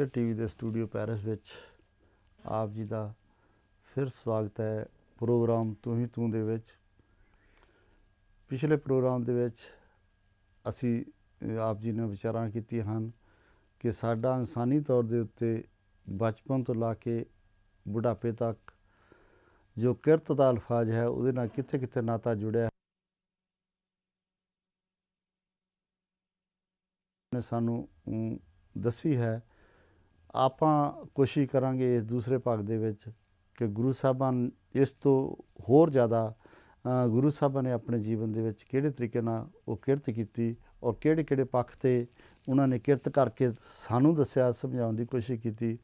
TV ਦੇ studio Paris ਵਿੱਚ ਆਪ ਜੀ ਦਾ ਫਿਰ ਸਵਾਗਤ ਹੈ ਪ੍ਰੋਗਰਾਮ ਤੂੰ ਹੀ ਤੂੰ ਦੇ ਵਿੱਚ। ਪਿਛਲੇ ਪ੍ਰੋਗਰਾਮ ਦੇ ਵਿੱਚ ਅਸੀਂ ਆਪ ਜੀ ਨੇ ਵਿਚਾਰਾਂ ਕੀਤੀਆਂ ਹਨ ਕਿ ਸਾਡਾ ਇਨਸਾਨੀ ਤੌਰ ਦੇ ਉੱਤੇ ਬਚਪਨ ਤੋਂ ਲਾ ਕੇ ਬੁਢਾਪੇ ਤੱਕ ਜੋ ਕਿਰਤ ਦਾ ਅਲਫਾਜ਼ ਹੈ ਉਹਦੇ ਨਾਲ ਕਿੱਥੇ ਕਿੱਥੇ ਨਾਤਾ ਜੁੜਿਆ ਨੇ ਸਾਨੂੰ ਦੱਸੀ ਹੈ। ਆਪਾਂ ਕੋਸ਼ਿਸ਼ ਕਰਾਂਗੇ ਇਸ ਦੂਸਰੇ ਭਾਗ ਦੇ ਵਿੱਚ ਕਿ ਗੁਰੂ ਸਾਹਿਬਾਂ ਇਸ ਤੋਂ ਹੋਰ ਜ਼ਿਆਦਾ ਗੁਰੂ ਸਾਹਿਬਾਂ ਨੇ ਆਪਣੇ ਜੀਵਨ ਦੇ ਵਿੱਚ ਕਿਹੜੇ ਤਰੀਕੇ ਨਾਲ ਉਹ ਕਿਰਤ ਕੀਤੀ ਔਰ ਕਿਹੜੇ ਕਿਹੜੇ ਪੱਖ 'ਤੇ ਉਹਨਾਂ ਨੇ ਕਿਰਤ ਕਰਕੇ ਸਾਨੂੰ ਦੱਸਿਆ, ਸਮਝਾਉਣ ਦੀ ਕੋਸ਼ਿਸ਼ ਕੀਤੀ।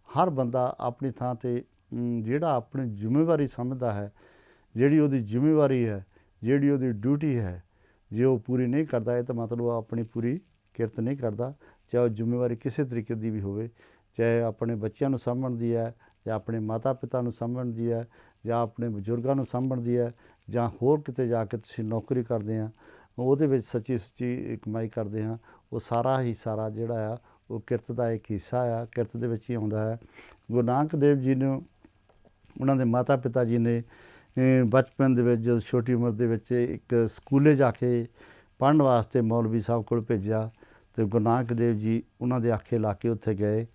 ਹਰ ਬੰਦਾ ਆਪਣੀ ਥਾਂ 'ਤੇ ਜਿਹੜਾ ਆਪਣੀ ਜ਼ਿੰਮੇਵਾਰੀ ਸਮਝਦਾ ਹੈ, ਜਿਹੜੀ ਉਹਦੀ ਜ਼ਿੰਮੇਵਾਰੀ ਹੈ, ਜਿਹੜੀ ਉਹਦੀ ਡਿਊਟੀ ਹੈ, ਜੇ ਉਹ ਪੂਰੀ ਨਹੀਂ ਕਰਦਾ ਇਹ ਤਾਂ ਮਤਲਬ ਉਹ ਆਪਣੀ ਪੂਰੀ ਕਿਰਤ ਨਹੀਂ ਕਰਦਾ। ਚਾਹੇ ਉਹ ਜ਼ਿੰਮੇਵਾਰੀ ਕਿਸੇ ਤਰੀਕੇ ਦੀ ਵੀ ਹੋਵੇ, ਚਾਹੇ ਆਪਣੇ ਬੱਚਿਆਂ ਨੂੰ ਸਾਂਭਣ ਦੀ ਹੈ ਜਾਂ ਆਪਣੇ ਮਾਤਾ ਪਿਤਾ ਨੂੰ ਸਾਂਭਣ ਦੀ ਹੈ ਜਾਂ ਆਪਣੇ ਬਜ਼ੁਰਗਾਂ ਨੂੰ ਸਾਂਭਣ ਦੀ ਹੈ ਜਾਂ ਹੋਰ ਕਿਤੇ ਜਾ ਕੇ ਤੁਸੀਂ ਨੌਕਰੀ ਕਰਦੇ ਆ ਉਹਦੇ ਵਿੱਚ ਸੱਚੀ ਸੁੱਚੀ ਕਮਾਈ ਕਰਦੇ ਹਾਂ, ਉਹ ਸਾਰਾ ਹੀ ਸਾਰਾ ਜਿਹੜਾ ਆ ਉਹ ਕਿਰਤ ਦਾ ਇੱਕ ਹਿੱਸਾ ਆ, ਕਿਰਤ ਦੇ ਵਿੱਚ ਹੀ ਆਉਂਦਾ ਹੈ। ਗੁਰੂ ਨਾਨਕ ਦੇਵ ਜੀ ਨੂੰ ਉਹਨਾਂ ਦੇ ਮਾਤਾ ਪਿਤਾ ਜੀ ਨੇ ਬਚਪਨ ਦੇ ਵਿੱਚ ਜਦੋਂ ਛੋਟੀ ਉਮਰ ਦੇ ਵਿੱਚ ਇੱਕ ਸਕੂਲੇ ਜਾ ਕੇ ਪੜ੍ਹਨ ਵਾਸਤੇ ਮੌਲਵੀ ਸਾਹਿਬ ਕੋਲ ਭੇਜਿਆ ਅਤੇ ਗੁਰੂ ਨਾਨਕ ਦੇਵ ਜੀ ਉਹਨਾਂ ਦੇ ਆਖੇ ਲਾ ਕੇ ਉੱਥੇ ਗਏ।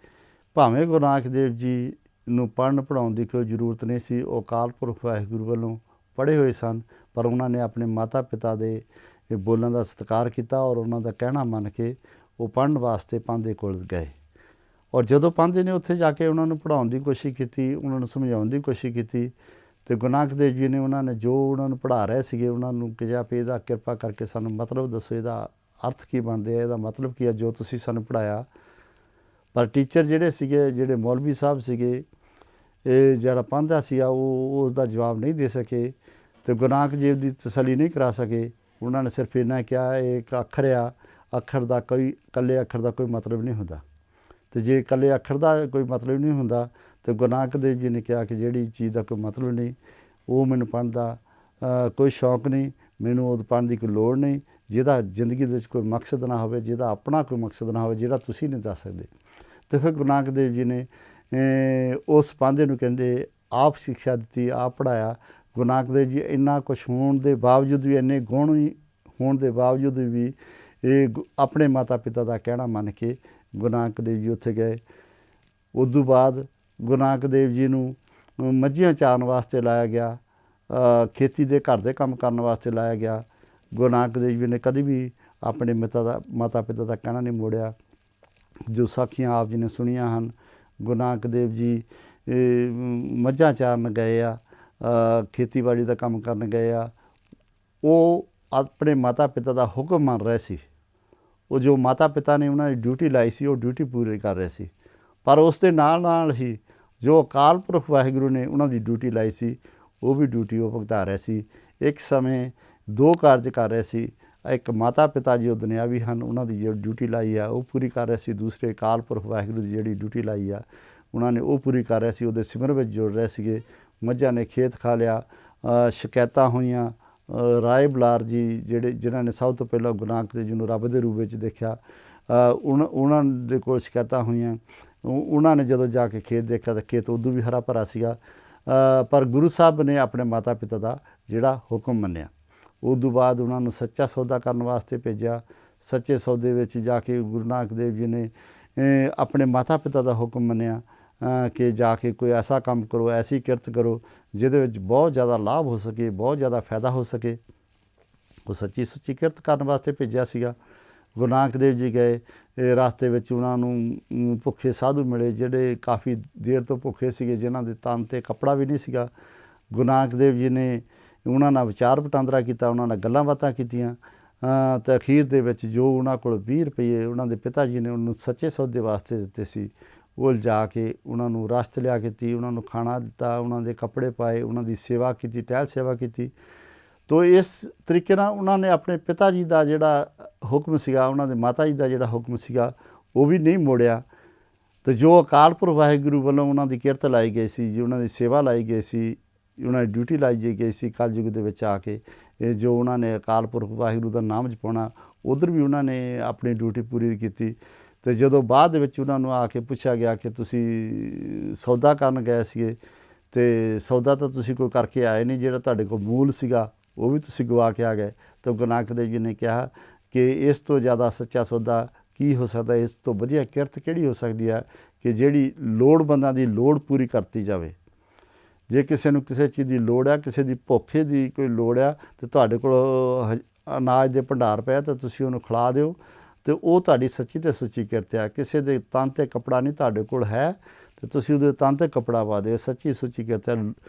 ਭਾਵੇਂ ਗੁਰੂ ਨਾਨਕ ਦੇਵ ਜੀ ਨੂੰ ਪੜ੍ਹਨ ਪੜ੍ਹਾਉਣ ਦੀ ਕੋਈ ਜ਼ਰੂਰਤ ਨਹੀਂ ਸੀ, ਉਹ ਅਕਾਲ ਪੁਰਖ ਵਾਹਿਗੁਰੂ ਵੱਲੋਂ ਪੜ੍ਹੇ ਹੋਏ ਸਨ, ਪਰ ਉਹਨਾਂ ਨੇ ਆਪਣੇ ਮਾਤਾ ਪਿਤਾ ਦੇ ਬੋਲਣ ਦਾ ਸਤਿਕਾਰ ਕੀਤਾ ਔਰ ਉਹਨਾਂ ਦਾ ਕਹਿਣਾ ਮੰਨ ਕੇ ਉਹ ਪੜ੍ਹਨ ਵਾਸਤੇ ਪਾਂਧੇ ਕੋਲ ਗਏ। ਔਰ ਜਦੋਂ ਪਾਂਧੇ ਨੇ ਉੱਥੇ ਜਾ ਕੇ ਉਹਨਾਂ ਨੂੰ ਪੜ੍ਹਾਉਣ ਦੀ ਕੋਸ਼ਿਸ਼ ਕੀਤੀ, ਉਹਨਾਂ ਨੂੰ ਸਮਝਾਉਣ ਦੀ ਕੋਸ਼ਿਸ਼ ਕੀਤੀ ਅਤੇ ਗੁਰੂ ਨਾਨਕ ਦੇਵ ਜੀ ਨੇ ਉਹਨਾਂ ਨੇ ਜੋ ਉਹਨਾਂ ਨੂੰ ਪੜ੍ਹਾ ਰਹੇ ਸੀਗੇ ਉਹਨਾਂ ਨੂੰ ਕਿਹਾ ਵੀ ਇਹਦਾ ਕਿਰਪਾ ਕਰਕੇ ਸਾਨੂੰ ਮਤਲਬ ਦੱਸੋ, ਇਹਦਾ ਅਰਥ ਕੀ ਬਣਦੇ ਆ, ਇਹਦਾ ਮਤਲਬ ਕੀ ਹੈ ਜੋ ਤੁਸੀਂ ਸਾਨੂੰ ਪੜ੍ਹਾਇਆ। ਪਰ ਟੀਚਰ ਜਿਹੜੇ ਸੀਗੇ, ਜਿਹੜੇ ਮੌਲਵੀ ਸਾਹਿਬ ਸੀਗੇ, ਇਹ ਜਿਹੜਾ ਪਾਂਧਾ ਸੀਗਾ ਉਹ ਉਸ ਦਾ ਜਵਾਬ ਨਹੀਂ ਦੇ ਸਕੇ ਅਤੇ ਗੁਰੂ ਨਾਨਕ ਦੇਵ ਦੀ ਤਸੱਲੀ ਨਹੀਂ ਕਰਾ ਸਕੇ। ਉਹਨਾਂ ਨੇ ਸਿਰਫ ਇੰਨਾ ਕਿਹਾ ਇਹ ਇੱਕ ਅੱਖਰ ਆ, ਅੱਖਰ ਦਾ ਕੋਈ ਇਕੱਲੇ ਅੱਖਰ ਦਾ ਕੋਈ ਮਤਲਬ ਨਹੀਂ ਹੁੰਦਾ, ਅਤੇ ਜੇ ਇਕੱਲੇ ਅੱਖਰ ਦਾ ਕੋਈ ਮਤਲਬ ਨਹੀਂ ਹੁੰਦਾ ਤਾਂ ਗੁਰੂ ਨਾਨਕ ਦੇਵ ਜੀ ਨੇ ਕਿਹਾ ਕਿ ਜਿਹੜੀ ਚੀਜ਼ ਦਾ ਕੋਈ ਮਤਲਬ ਨਹੀਂ, ਉਹ ਮੈਨੂੰ ਪੜ੍ਹਨ ਦਾ ਕੋਈ ਸ਼ੌਕ ਨਹੀਂ, ਮੈਨੂੰ ਉਹ ਪੜ੍ਹਨ ਦੀ ਕੋਈ ਲੋੜ ਨਹੀਂ, ਜਿਹਦਾ ਜ਼ਿੰਦਗੀ ਦੇ ਵਿੱਚ ਕੋਈ ਮਕਸਦ ਨਾ ਹੋਵੇ, ਜਿਹਦਾ ਆਪਣਾ ਕੋਈ ਮਕਸਦ ਨਾ ਹੋਵੇ, ਜਿਹੜਾ ਤੁਸੀਂ ਨਹੀਂ ਦੱਸ ਸਕਦੇ। ਅਤੇ ਫਿਰ ਗੁਰੂ ਨਾਨਕ ਦੇਵ ਜੀ ਨੇ ਉਸ ਪਾਂਧੇ ਨੂੰ ਕਹਿੰਦੇ ਆਪ ਸਿੱਖਿਆ ਦਿੱਤੀ, ਆਪ ਪੜ੍ਹਾਇਆ। ਗੁਰੂ ਨਾਨਕ ਦੇਵ ਜੀ ਇੰਨਾ ਕੁਛ ਹੋਣ ਦੇ ਬਾਵਜੂਦ ਵੀ, ਇੰਨੇ ਗੁਣ ਹੋਣ ਦੇ ਬਾਵਜੂਦ ਵੀ ਇਹ ਆਪਣੇ ਮਾਤਾ ਪਿਤਾ ਦਾ ਕਹਿਣਾ ਮੰਨ ਕੇ ਗੁਰੂ ਨਾਨਕ ਦੇਵ ਜੀ ਉੱਥੇ ਗਏ। ਉਦੋਂ ਬਾਅਦ ਗੁਰੂ ਨਾਨਕ ਦੇਵ ਜੀ ਨੂੰ ਮੱਝੀਆਂ ਚਾਰਨ ਵਾਸਤੇ ਲਾਇਆ ਗਿਆ, ਖੇਤੀ ਦੇ ਘਰ ਦੇ ਕੰਮ ਕਰਨ ਵਾਸਤੇ ਲਾਇਆ ਗਿਆ। ਗੁਰੂ ਨਾਨਕ ਦੇਵ ਜੀ ਨੇ ਕਦੇ ਵੀ ਆਪਣੇ ਮਾਤਾ ਪਿਤਾ ਦਾ ਕਹਿਣਾ ਨਹੀਂ ਮੋੜਿਆ। ਜੋ ਸਾਖੀਆਂ ਆਪ ਜੀ ਨੇ ਸੁਣੀਆਂ ਹਨ, ਗੁਰੂ ਨਾਨਕ ਦੇਵ ਜੀ ਮੱਝਾਂ ਚਾਰਨ ਗਏ ਆ, ਖੇਤੀਬਾੜੀ ਦਾ ਕੰਮ ਕਰਨ ਗਏ ਆ, ਉਹ ਆਪਣੇ ਮਾਤਾ ਪਿਤਾ ਦਾ ਹੁਕਮ ਮੰਨ ਰਹੇ ਸੀ। ਉਹ ਜੋ ਮਾਤਾ ਪਿਤਾ ਨੇ ਉਹਨਾਂ ਦੀ ਡਿਊਟੀ ਲਾਈ ਸੀ ਉਹ ਡਿਊਟੀ ਪੂਰੀ ਕਰ ਰਹੇ ਸੀ, ਪਰ ਉਸ ਦੇ ਨਾਲ ਨਾਲ ਹੀ ਜੋ ਅਕਾਲ ਪੁਰਖ ਵਾਹਿਗੁਰੂ ਨੇ ਉਹਨਾਂ ਦੀ ਡਿਊਟੀ ਲਾਈ ਸੀ ਉਹ ਵੀ ਡਿਊਟੀ ਉਹ ਭੁਗਤਾ ਰਹੇ ਸੀ। ਇੱਕ ਸਮੇਂ ਦੋ ਕਾਰਜ ਕਰ ਰਹੇ ਸੀ, ਇੱਕ ਮਾਤਾ ਪਿਤਾ ਜੀ ਉਹ ਦੁਨਿਆਵੀ ਹਨ, ਉਹਨਾਂ ਦੀ ਜੋ ਡਿਊਟੀ ਲਾਈ ਆ ਉਹ ਪੂਰੀ ਕਰ ਰਹੇ ਸੀ, ਦੂਸਰੇ ਅਕਾਲ ਪੁਰਖ ਵਾਹਿਗੁਰੂ ਦੀ ਜਿਹੜੀ ਡਿਊਟੀ ਲਾਈ ਆ ਉਹਨਾਂ ਨੇ ਉਹ ਪੂਰੀ ਕਰ ਰਹੇ ਸੀ, ਉਹਦੇ ਸਿਮਰਨ ਵਿੱਚ ਜੁੜ ਰਹੇ ਸੀਗੇ। ਮੱਝਾਂ ਨੇ ਖੇਤ ਖਾ ਲਿਆ, ਸ਼ਿਕਾਇਤਾਂ ਹੋਈਆਂ। ਰਾਏ ਬਲਾਰ ਜੀ ਜਿਨ੍ਹਾਂ ਨੇ ਸਭ ਤੋਂ ਪਹਿਲਾਂ ਗੁਰੂ ਨਾਨਕ ਦੇਵ ਜੀ ਨੂੰ ਰੱਬ ਦੇ ਰੂਪ ਵਿੱਚ ਦੇਖਿਆ, ਉਹਨਾਂ ਦੇ ਕੋਲ ਸ਼ਿਕਾਇਤਾਂ ਹੋਈਆਂ। ਉਹਨਾਂ ਨੇ ਜਦੋਂ ਜਾ ਕੇ ਖੇਤ ਦੇਖਿਆ ਤਾਂ ਖੇਤ ਉਦੋਂ ਵੀ ਹਰਾ ਭਰਾ ਸੀਗਾ, ਪਰ ਗੁਰੂ ਸਾਹਿਬ ਨੇ ਆਪਣੇ ਮਾਤਾ ਪਿਤਾ ਦਾ ਜਿਹੜਾ ਹੁਕਮ ਮੰਨਿਆ। ਉਦੋਂ ਬਾਅਦ ਉਹਨਾਂ ਨੂੰ ਸੱਚਾ ਸੌਦਾ ਕਰਨ ਵਾਸਤੇ ਭੇਜਿਆ। ਸੱਚੇ ਸੌਦੇ ਵਿੱਚ ਜਾ ਕੇ ਗੁਰੂ ਨਾਨਕ ਦੇਵ ਜੀ ਨੇ ਆਪਣੇ ਮਾਤਾ ਪਿਤਾ ਦਾ ਹੁਕਮ ਮੰਨਿਆ ਕਿ ਜਾ ਕੇ ਕੋਈ ਐਸਾ ਕੰਮ ਕਰੋ, ਐਸੀ ਕਿਰਤ ਕਰੋ ਜਿਹਦੇ ਵਿੱਚ ਬਹੁਤ ਜ਼ਿਆਦਾ ਲਾਭ ਹੋ ਸਕੇ, ਬਹੁਤ ਜ਼ਿਆਦਾ ਫਾਇਦਾ ਹੋ ਸਕੇ। ਉਹ ਸੱਚੀ ਸੁੱਚੀ ਕਿਰਤ ਕਰਨ ਵਾਸਤੇ ਭੇਜਿਆ ਸੀਗਾ। ਗੁਰੂ ਨਾਨਕ ਦੇਵ ਜੀ ਗਏ, ਰਸਤੇ ਵਿੱਚ ਉਹਨਾਂ ਨੂੰ ਭੁੱਖੇ ਸਾਧੂ ਮਿਲੇ ਜਿਹੜੇ ਕਾਫੀ ਦੇਰ ਤੋਂ ਭੁੱਖੇ ਸੀਗੇ, ਜਿਨ੍ਹਾਂ ਦੇ ਤਨ 'ਤੇ ਕੱਪੜਾ ਵੀ ਨਹੀਂ ਸੀਗਾ। ਗੁਰੂ ਨਾਨਕ ਦੇਵ ਜੀ ਨੇ ਉਹਨਾਂ ਨਾਲ ਵਿਚਾਰ ਵਟਾਂਦਰਾ ਕੀਤਾ, ਉਹਨਾਂ ਨਾਲ ਗੱਲਾਂ ਬਾਤਾਂ ਕੀਤੀਆਂ ਅਤੇ ਅਖੀਰ ਦੇ ਵਿੱਚ ਜੋ ਉਹਨਾਂ ਕੋਲ 20 ਰੁਪਏ ਉਹਨਾਂ ਦੇ ਪਿਤਾ ਜੀ ਨੇ ਉਹਨੂੰ ਸੱਚੇ ਸੌਦੇ ਵਾਸਤੇ ਦਿੱਤੇ ਸੀ, ਉਹ ਲਿਜਾ ਕੇ ਉਹਨਾਂ ਨੂੰ ਰਸਤ ਲਿਆ ਕੀਤੀ, ਉਹਨਾਂ ਨੂੰ ਖਾਣਾ ਦਿੱਤਾ, ਉਹਨਾਂ ਦੇ ਕੱਪੜੇ ਪਾਏ, ਉਹਨਾਂ ਦੀ ਸੇਵਾ ਕੀਤੀ, ਟਹਿਲ ਸੇਵਾ ਕੀਤੀ। ਤੋ ਇਸ ਤਰੀਕੇ ਨਾਲ ਉਹਨਾਂ ਨੇ ਆਪਣੇ ਪਿਤਾ ਜੀ ਦਾ ਜਿਹੜਾ ਹੁਕਮ ਸੀਗਾ, ਉਹਨਾਂ ਦੇ ਮਾਤਾ ਜੀ ਦਾ ਜਿਹੜਾ ਹੁਕਮ ਸੀਗਾ ਉਹ ਵੀ ਨਹੀਂ ਮੋੜਿਆ। ਅਤੇ ਜੋ ਅਕਾਲ ਪੁਰਖ ਵਾਹਿਗੁਰੂ ਵੱਲੋਂ ਉਹਨਾਂ ਦੀ ਕਿਰਤ ਲਾਈ ਗਈ ਸੀ, ਜੀ ਉਹਨਾਂ ਦੀ ਸੇਵਾ ਲਾਈ ਗਈ ਸੀ, ਉਹਨਾਂ ਦੀ ਡਿਊਟੀ ਲਾਈ ਗਈ ਸੀ ਕਲਯੁੱਗ ਦੇ ਵਿੱਚ ਆ ਕੇ, ਇਹ ਜੋ ਉਹਨਾਂ ਨੇ ਅਕਾਲ ਪੁਰਖ ਵਾਹਿਗੁਰੂ ਦਾ ਨਾਮ ਜਪਾਉਣਾ, ਉੱਧਰ ਵੀ ਉਹਨਾਂ ਨੇ ਆਪਣੀ ਡਿਊਟੀ ਪੂਰੀ ਕੀਤੀ। ਤੇ ਜਦੋਂ ਬਾਅਦ ਦੇ ਵਿੱਚ ਉਹਨਾਂ ਨੂੰ ਆ ਕੇ ਪੁੱਛਿਆ ਗਿਆ ਕਿ ਤੁਸੀਂ ਸੌਦਾ ਕਰਨ ਗਏ ਸੀਗੇ ਤੇ ਸੌਦਾ ਤਾਂ ਤੁਸੀਂ ਕੋਈ ਕਰਕੇ ਆਏ ਨਹੀਂ, ਜਿਹੜਾ ਤੁਹਾਡੇ ਕੋਲ ਮੂਲ ਸੀਗਾ ਉਹ ਵੀ ਤੁਸੀਂ ਗਵਾ ਕੇ ਆ ਗਏ। ਤਾਂ ਗੁਰੂ ਨਾਨਕ ਦੇਵ ਜੀ ਨੇ ਕਿਹਾ ਕਿ ਇਸ ਤੋਂ ਜ਼ਿਆਦਾ ਸੱਚਾ ਸੌਦਾ ਕੀ ਹੋ ਸਕਦਾ, ਇਸ ਤੋਂ ਵਧੀਆ ਕਿਰਤ ਕਿਹੜੀ ਹੋ ਸਕਦੀ ਹੈ ਕਿ ਜਿਹੜੀ ਲੋੜਵੰਦਾਂ ਦੀ ਲੋੜ ਪੂਰੀ ਕਰਤੀ ਜਾਵੇ। ਜੇ ਕਿਸੇ ਨੂੰ ਕਿਸੇ ਚੀਜ਼ ਦੀ ਲੋੜ ਆ, ਕਿਸੇ ਦੀ ਭੁੱਖੇ ਦੀ ਕੋਈ ਲੋੜ ਆ, ਤੇ ਤੁਹਾਡੇ ਕੋਲ ਅਨਾਜ ਦੇ ਭੰਡਾਰ ਪਿਆ ਤਾਂ ਤੁਸੀਂ ਉਹਨੂੰ ਖਿਲਾ ਦਿਓ, ਤੇ ਉਹ ਤੁਹਾਡੀ ਸੱਚੀ ਤੇ ਸੁੱਚੀ ਕਿਰਤ ਆ। ਕਿਸੇ ਦੇ ਤਨ 'ਤੇ ਕੱਪੜਾ ਨਹੀਂ ਤੁਹਾਡੇ ਕੋਲ ਹੈ ਤੇ ਤੁਸੀਂ ਉਹਦੇ ਤਨ 'ਤੇ ਕੱਪੜਾ ਪਾ ਦਿਓ, ਸੱਚੀ ਸੁੱਚੀ ਕਿਰਤ ਹੈ।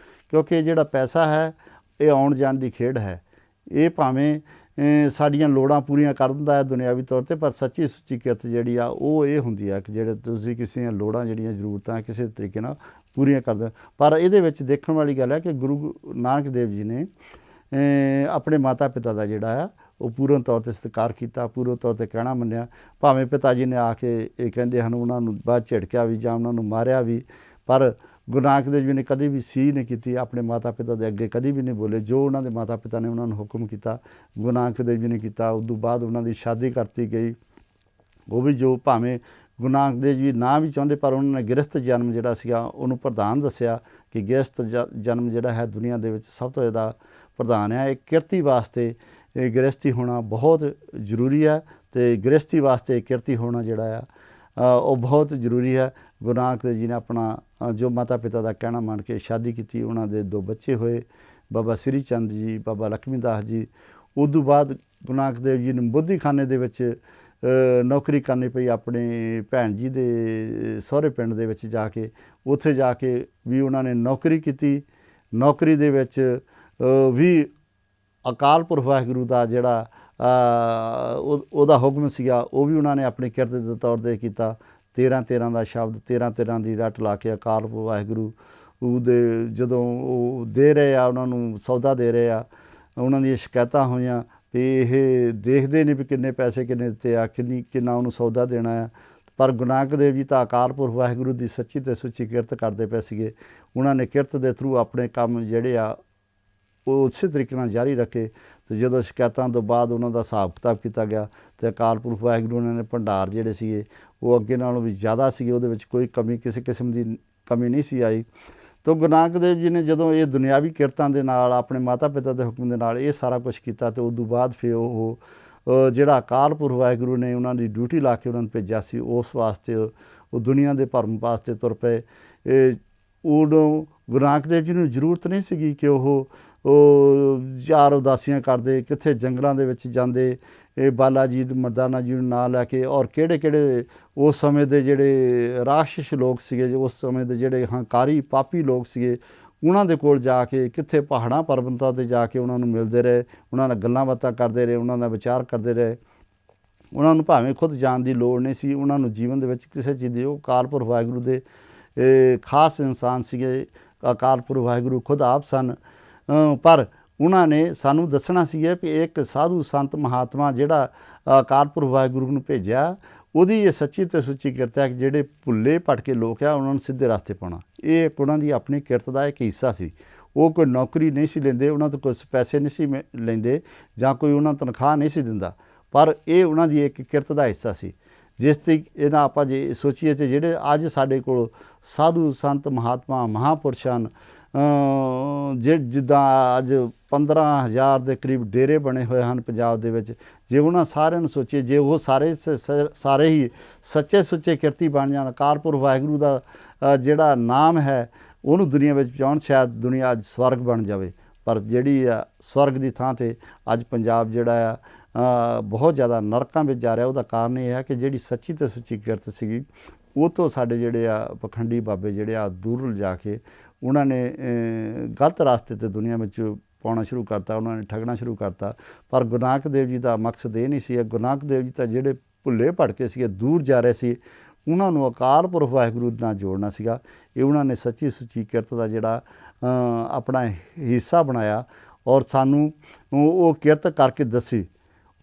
ਕਿਉਂਕਿ ਜਿਹੜਾ ਪੈਸਾ ਹੈ ਇਹ ਆਉਣ ਜਾਣ ਦੀ ਖੇਡ ਹੈ। ਇਹ ਭਾਵੇਂ ਸਾਡੀਆਂ ਲੋੜਾਂ ਪੂਰੀਆਂ ਕਰ ਦਿੰਦਾ ਹੈ ਦੁਨਿਆਵੀ ਤੌਰ 'ਤੇ, ਪਰ ਸੱਚੀ ਸੁੱਚੀ ਕਿਰਤ ਜਿਹੜੀ ਆ ਉਹ ਇਹ ਹੁੰਦੀ ਆ ਕਿ ਜਿਹੜੇ ਤੁਸੀਂ ਕਿਸੇ ਦੀਆਂ ਲੋੜਾਂ ਜਿਹੜੀਆਂ ਜ਼ਰੂਰਤਾਂ ਕਿਸੇ ਤਰੀਕੇ ਨਾਲ ਪੂਰੀਆਂ ਕਰਦੇ। ਪਰ ਇਹਦੇ ਵਿੱਚ ਦੇਖਣ ਵਾਲੀ ਗੱਲ ਹੈ ਕਿ ਗੁਰੂ ਨਾਨਕ ਦੇਵ ਜੀ ਨੇ ਆਪਣੇ ਮਾਤਾ ਪਿਤਾ ਦਾ ਜਿਹੜਾ ਆ ਉਹ ਪੂਰਨ ਤੌਰ 'ਤੇ ਸਤਿਕਾਰ ਕੀਤਾ, ਪੂਰਨ ਤੌਰ 'ਤੇ ਕਹਿਣਾ ਮੰਨਿਆ। ਭਾਵੇਂ ਪਿਤਾ ਜੀ ਨੇ ਆ ਕੇ ਇਹ ਕਹਿੰਦੇ ਹਨ ਉਹਨਾਂ ਨੂੰ ਬਾਅਦ ਝਿੜਕਿਆ ਵੀ ਜਾਂ ਉਹਨਾਂ ਨੂੰ ਮਾਰਿਆ ਵੀ, ਪਰ ਗੁਰੂ ਨਾਨਕ ਦੇਵ ਜੀ ਨੇ ਕਦੇ ਵੀ ਸੀ ਨਹੀਂ ਕੀਤੀ, ਆਪਣੇ ਮਾਤਾ ਪਿਤਾ ਦੇ ਅੱਗੇ ਕਦੀ ਵੀ ਨਹੀਂ ਬੋਲੇ। ਜੋ ਉਹਨਾਂ ਦੇ ਮਾਤਾ ਪਿਤਾ ਨੇ ਉਹਨਾਂ ਨੂੰ ਹੁਕਮ ਕੀਤਾ ਗੁਰੂ ਨਾਨਕ ਦੇਵ ਜੀ ਨੇ ਕੀਤਾ। ਉਸ ਤੋਂ ਬਾਅਦ ਉਹਨਾਂ ਦੀ ਸ਼ਾਦੀ ਕਰਤੀ ਗਈ, ਉਹ ਵੀ ਜੋ ਭਾਵੇਂ ਗੁਰੂ ਨਾਨਕ ਦੇਵ ਜੀ ਨਾ ਵੀ ਚਾਹੁੰਦੇ, ਪਰ ਉਹਨਾਂ ਨੇ ਗ੍ਰਸਤ ਜਨਮ ਜਿਹੜਾ ਸੀਗਾ ਉਹਨੂੰ ਪ੍ਰਧਾਨ ਦੱਸਿਆ ਕਿ ਗ੍ਰਸਤ ਜਨਮ ਜਿਹੜਾ ਹੈ ਦੁਨੀਆ ਦੇ ਵਿੱਚ ਸਭ ਤੋਂ ਜ਼ਿਆਦਾ ਪ੍ਰਧਾਨ ਹੈ। ਇਹ ਕਿਰਤੀ ਵਾਸਤੇ ਇਹ ਗ੍ਰਸਤੀ ਹੋਣਾ ਬਹੁਤ ਜ਼ਰੂਰੀ ਹੈ, ਅਤੇ ਗ੍ਰਸਤੀ ਵਾਸਤੇ ਕਿਰਤੀ ਹੋਣਾ ਜਿਹੜਾ ਆ ਉਹ ਬਹੁਤ ਜ਼ਰੂਰੀ ਹੈ। ਗੁਰੂ ਨਾਨਕ ਦੇਵ ਜੀ ਨੇ ਆਪਣਾ ਜੋ ਮਾਤਾ ਪਿਤਾ ਦਾ ਕਹਿਣਾ ਮੰਨ ਕੇ ਸ਼ਾਦੀ ਕੀਤੀ। ਉਹਨਾਂ ਦੇ 2 ਬੱਚੇ ਹੋਏ, ਬਾਬਾ ਸ੍ਰੀ ਚੰਦ ਜੀ, ਬਾਬਾ ਲక్ష్ਮੀ ਦਾਸ ਜੀ। ਉਸ ਤੋਂ ਬਾਅਦ ਗੁਰੂ ਨਾਨਕ ਦੇਵ ਜੀ ਨੂੰ ਬੋਧੀਖਾਨੇ ਦੇ ਵਿੱਚ ਨੌਕਰੀ ਕਰਨੀ ਪਈ ਆਪਣੇ ਭੈਣ ਜੀ ਦੇ ਸਹੁਰੇ ਪਿੰਡ ਦੇ ਵਿੱਚ ਜਾ ਕੇ। ਉੱਥੇ ਜਾ ਕੇ ਵੀ ਉਹਨਾਂ ਨੇ ਨੌਕਰੀ ਕੀਤੀ। ਨੌਕਰੀ ਦੇ ਵਿੱਚ ਵੀ ਅਕਾਲ ਪੁਰਖ ਵਾਹਿਗੁਰੂ ਦਾ ਜਿਹੜਾ ਉਹਦਾ ਹੁਕਮ ਸੀਗਾ ਉਹ ਵੀ ਉਹਨਾਂ ਨੇ ਆਪਣੀ ਕਿਰਤ ਦੇ ਤੌਰ 'ਤੇ ਕੀਤਾ। 13 ਦਾ ਸ਼ਬਦ, 13 ਦੀ ਰੱਟ ਲਾ ਕੇ ਅਕਾਲ ਪੁਰਖ ਵਾਹਿਗੁਰੂ ਉਹਦੇ ਜਦੋਂ ਉਹ ਦੇ ਰਹੇ ਆ, ਉਹਨਾਂ ਨੂੰ ਸੌਦਾ ਦੇ ਰਹੇ ਆ, ਉਹਨਾਂ ਦੀਆਂ ਸ਼ਿਕਾਇਤਾਂ ਹੋਈਆਂ ਵੀ ਇਹ ਦੇਖਦੇ ਨਹੀਂ ਵੀ ਕਿੰਨੇ ਪੈਸੇ ਕਿੰਨੇ ਦਿੱਤੇ ਆ, ਕਿੰਨਾ ਉਹਨੂੰ ਸੌਦਾ ਦੇਣਾ ਆ। ਪਰ ਗੁਰੂ ਨਾਨਕ ਦੇਵ ਜੀ ਤਾਂ ਅਕਾਲ ਪੁਰਖ ਵਾਹਿਗੁਰੂ ਦੀ ਸੱਚੀ ਤੇ ਸੁੱਚੀ ਕਿਰਤ ਕਰਦੇ ਪਏ ਸੀਗੇ। ਉਹਨਾਂ ਨੇ ਕਿਰਤ ਦੇ ਥਰੂ ਆਪਣੇ ਕੰਮ ਜਿਹੜੇ ਆ ਉਹ ਉਸੇ ਤਰੀਕੇ ਨਾਲ ਜਾਰੀ ਰੱਖੇ। ਅਤੇ ਜਦੋਂ ਸ਼ਿਕਾਇਤਾਂ ਤੋਂ ਬਾਅਦ ਉਹਨਾਂ ਦਾ ਹਿਸਾਬ ਕਿਤਾਬ ਕੀਤਾ ਗਿਆ ਅਤੇ ਅਕਾਲ ਪੁਰਖ ਵਾਹਿਗੁਰੂ ਉਹਨਾਂ ਨੇ ਭੰਡਾਰ ਜਿਹੜੇ ਸੀਗੇ ਉਹ ਅੱਗੇ ਨਾਲੋਂ ਵੀ ਜ਼ਿਆਦਾ ਸੀਗੇ, ਉਹਦੇ ਵਿੱਚ ਕੋਈ ਕਮੀ ਕਿਸੇ ਕਿਸਮ ਦੀ ਕਮੀ ਨਹੀਂ ਸੀ ਆਈ। ਤਾਂ ਗੁਰੂ ਨਾਨਕ ਦੇਵ ਜੀ ਨੇ ਜਦੋਂ ਇਹ ਦੁਨਿਆਵੀ ਕਿਰਤਾਂ ਦੇ ਨਾਲ ਆਪਣੇ ਮਾਤਾ ਪਿਤਾ ਦੇ ਹੁਕਮ ਦੇ ਨਾਲ ਇਹ ਸਾਰਾ ਕੁਛ ਕੀਤਾ, ਅਤੇ ਉਦੋਂ ਬਾਅਦ ਫਿਰ ਉਹ ਜਿਹੜਾ ਅਕਾਲ ਪੁਰਖ ਵਾਹਿਗੁਰੂ ਨੇ ਉਹਨਾਂ ਦੀ ਡਿਊਟੀ ਲਾ ਕੇ ਉਹਨਾਂ ਨੂੰ ਭੇਜਿਆ ਸੀ, ਉਸ ਵਾਸਤੇ ਉਹ ਦੁਨੀਆ ਦੇ ਭਰਮ ਵਾਸਤੇ ਤੁਰ ਪਏ। ਉਦੋਂ ਗੁਰੂ ਨਾਨਕ ਦੇਵ ਜੀ ਨੂੰ ਜ਼ਰੂਰਤ ਨਹੀਂ ਸੀਗੀ ਕਿ ਉਹ ਚਾਰ ਉਦਾਸੀਆਂ ਕਰਦੇ, ਕਿੱਥੇ ਜੰਗਲਾਂ ਦੇ ਵਿੱਚ ਜਾਂਦੇ ਇਹ ਬਾਲਾ ਜੀ ਮਰਦਾਨਾ ਜੀ ਨੂੰ ਨਾਂ ਲੈ ਕੇ। ਔਰ ਕਿਹੜੇ ਉਸ ਸਮੇਂ ਦੇ ਜਿਹੜੇ ਰਾਖਸ਼ ਲੋਕ ਸੀਗੇ, ਉਸ ਸਮੇਂ ਦੇ ਜਿਹੜੇ ਹੰਕਾਰੀ ਪਾਪੀ ਲੋਕ ਸੀਗੇ, ਉਹਨਾਂ ਦੇ ਕੋਲ ਜਾ ਕੇ ਕਿੱਥੇ ਪਹਾੜਾਂ ਪਰਬਤਾਂ 'ਤੇ ਜਾ ਕੇ ਉਹਨਾਂ ਨੂੰ ਮਿਲਦੇ ਰਹੇ, ਉਹਨਾਂ ਨਾਲ ਗੱਲਾਂ ਬਾਤਾਂ ਕਰਦੇ ਰਹੇ, ਉਹਨਾਂ ਦਾ ਵਿਚਾਰ ਕਰਦੇ ਰਹੇ। ਉਹਨਾਂ ਨੂੰ ਭਾਵੇਂ ਖੁਦ ਜਾਣ ਦੀ ਲੋੜ ਨਹੀਂ ਸੀ, ਉਹਨਾਂ ਨੂੰ ਜੀਵਨ ਦੇ ਵਿੱਚ ਕਿਸੇ ਚੀਜ਼ ਦੀ, ਉਹ ਅਕਾਲ ਪੁਰਖ ਵਾਹਿਗੁਰੂ ਦੇ ਖਾਸ ਇਨਸਾਨ ਸੀਗੇ। ਅਕਾਲ ਪੁਰਖ ਵਾਹਿਗੁਰੂ ਖੁਦ ਆਪ ਸਨ, ਪਰ ਉਹਨਾਂ ਨੇ ਸਾਨੂੰ ਦੱਸਣਾ ਸੀਗਾ ਵੀ ਇੱਕ ਸਾਧੂ ਸੰਤ ਮਹਾਤਮਾ ਜਿਹੜਾ ਅਕਾਲ ਪੁਰਖ ਵਾਹਿਗੁਰੂ ਨੂੰ ਭੇਜਿਆ, ਉਹਦੀ ਇਹ ਸੱਚੀ ਅਤੇ ਸੁੱਚੀ ਕਿਰਤ ਹੈ ਕਿ ਜਿਹੜੇ ਭੁੱਲੇ ਭਟਕੇ ਲੋਕ ਆ ਉਹਨਾਂ ਨੂੰ ਸਿੱਧੇ ਰਸਤੇ ਪਾਉਣਾ। ਇਹ ਇੱਕ ਉਹਨਾਂ ਦੀ ਆਪਣੀ ਕਿਰਤ ਦਾ ਇੱਕ ਹਿੱਸਾ ਸੀ। ਉਹ ਕੋਈ ਨੌਕਰੀ ਨਹੀਂ ਸੀ ਲੈਂਦੇ, ਉਹਨਾਂ ਤੋਂ ਕੁਛ ਪੈਸੇ ਨਹੀਂ ਸੀ ਲੈਂਦੇ ਜਾਂ ਕੋਈ ਉਹਨਾਂ ਤਨਖਾਹ ਨਹੀਂ ਸੀ ਦਿੰਦਾ, ਪਰ ਇਹ ਉਹਨਾਂ ਦੀ ਇੱਕ ਕਿਰਤ ਦਾ ਹਿੱਸਾ ਸੀ। ਜਿਸ ਤੇ ਇਹਨਾਂ ਆਪਾਂ ਜੇ ਸੋਚੀਏ ਤਾਂ ਜਿਹੜੇ ਅੱਜ ਸਾਡੇ ਕੋਲ ਸਾਧੂ ਸੰਤ ਮਹਾਤਮਾ ਮਹਾਂਪੁਰਸ਼ ਹਨ, ਜਿੱਦਾਂ ਅੱਜ 15,000 ਦੇ ਕਰੀਬ ਡੇਰੇ ਬਣੇ ਹੋਏ ਹਨ ਪੰਜਾਬ ਦੇ ਵਿੱਚ, ਜੇ ਉਹਨਾਂ ਸਾਰਿਆਂ ਨੂੰ ਸੋਚੀਏ, ਜੇ ਉਹ ਸਾਰੇ ਹੀ ਸੱਚੇ ਸੁੱਚੇ ਕਿਰਤੀ ਬਣ ਜਾਣ, ਅਕਾਲ ਪੁਰਖ ਵਾਹਿਗੁਰੂ ਦਾ ਜਿਹੜਾ ਨਾਮ ਹੈ ਉਹਨੂੰ ਦੁਨੀਆ ਵਿੱਚ ਪਹੁੰਚਾਉਣ, ਸ਼ਾਇਦ ਦੁਨੀਆ ਅੱਜ ਸਵਰਗ ਬਣ ਜਾਵੇ। ਪਰ ਜਿਹੜੀ ਆ ਸਵਰਗ ਦੀ ਥਾਂ 'ਤੇ ਅੱਜ ਪੰਜਾਬ ਜਿਹੜਾ ਆ ਬਹੁਤ ਜ਼ਿਆਦਾ ਨਰਕਾਂ ਵਿੱਚ ਜਾ ਰਿਹਾ। ਉਹਦਾ ਕਾਰਨ ਇਹ ਹੈ ਕਿ ਜਿਹੜੀ ਸੱਚੀ ਅਤੇ ਸੁੱਚੀ ਕਿਰਤ ਸੀਗੀ ਉਹ ਤੋਂ ਸਾਡੇ ਜਿਹੜੇ ਆ ਪਖੰਡੀ ਬਾਬੇ ਜਿਹੜੇ ਆ ਦੂਰ ਲਿਜਾ ਕੇ ਉਹਨਾਂ ਨੇ ਗਲਤ ਰਾਸਤੇ 'ਤੇ ਦੁਨੀਆ ਵਿੱਚ ਪਾਉਣਾ ਸ਼ੁਰੂ ਕਰਤਾ, ਉਹਨਾਂ ਨੇ ਠੱਗਣਾ ਸ਼ੁਰੂ ਕਰਤਾ। ਪਰ ਗੁਰੂ ਨਾਨਕ ਦੇਵ ਜੀ ਦਾ ਮਕਸਦ ਇਹ ਨਹੀਂ ਸੀ। ਗੁਰੂ ਨਾਨਕ ਦੇਵ ਜੀ ਤਾਂ ਜਿਹੜੇ ਭੁੱਲੇ ਭਟਕੇ ਸੀਗੇ, ਦੂਰ ਜਾ ਰਹੇ ਸੀ, ਉਹਨਾਂ ਨੂੰ ਅਕਾਲ ਪੁਰਖ ਵਾਹਿਗੁਰੂ ਨਾਲ ਜੋੜਨਾ ਸੀਗਾ। ਇਹ ਉਹਨਾਂ ਨੇ ਸੱਚੀ ਸੁੱਚੀ ਕਿਰਤ ਦਾ ਜਿਹੜਾ ਆਪਣਾ ਹਿੱਸਾ ਬਣਾਇਆ, ਔਰ ਸਾਨੂੰ ਉਹ ਕਿਰਤ ਕਰਕੇ ਦੱਸੀ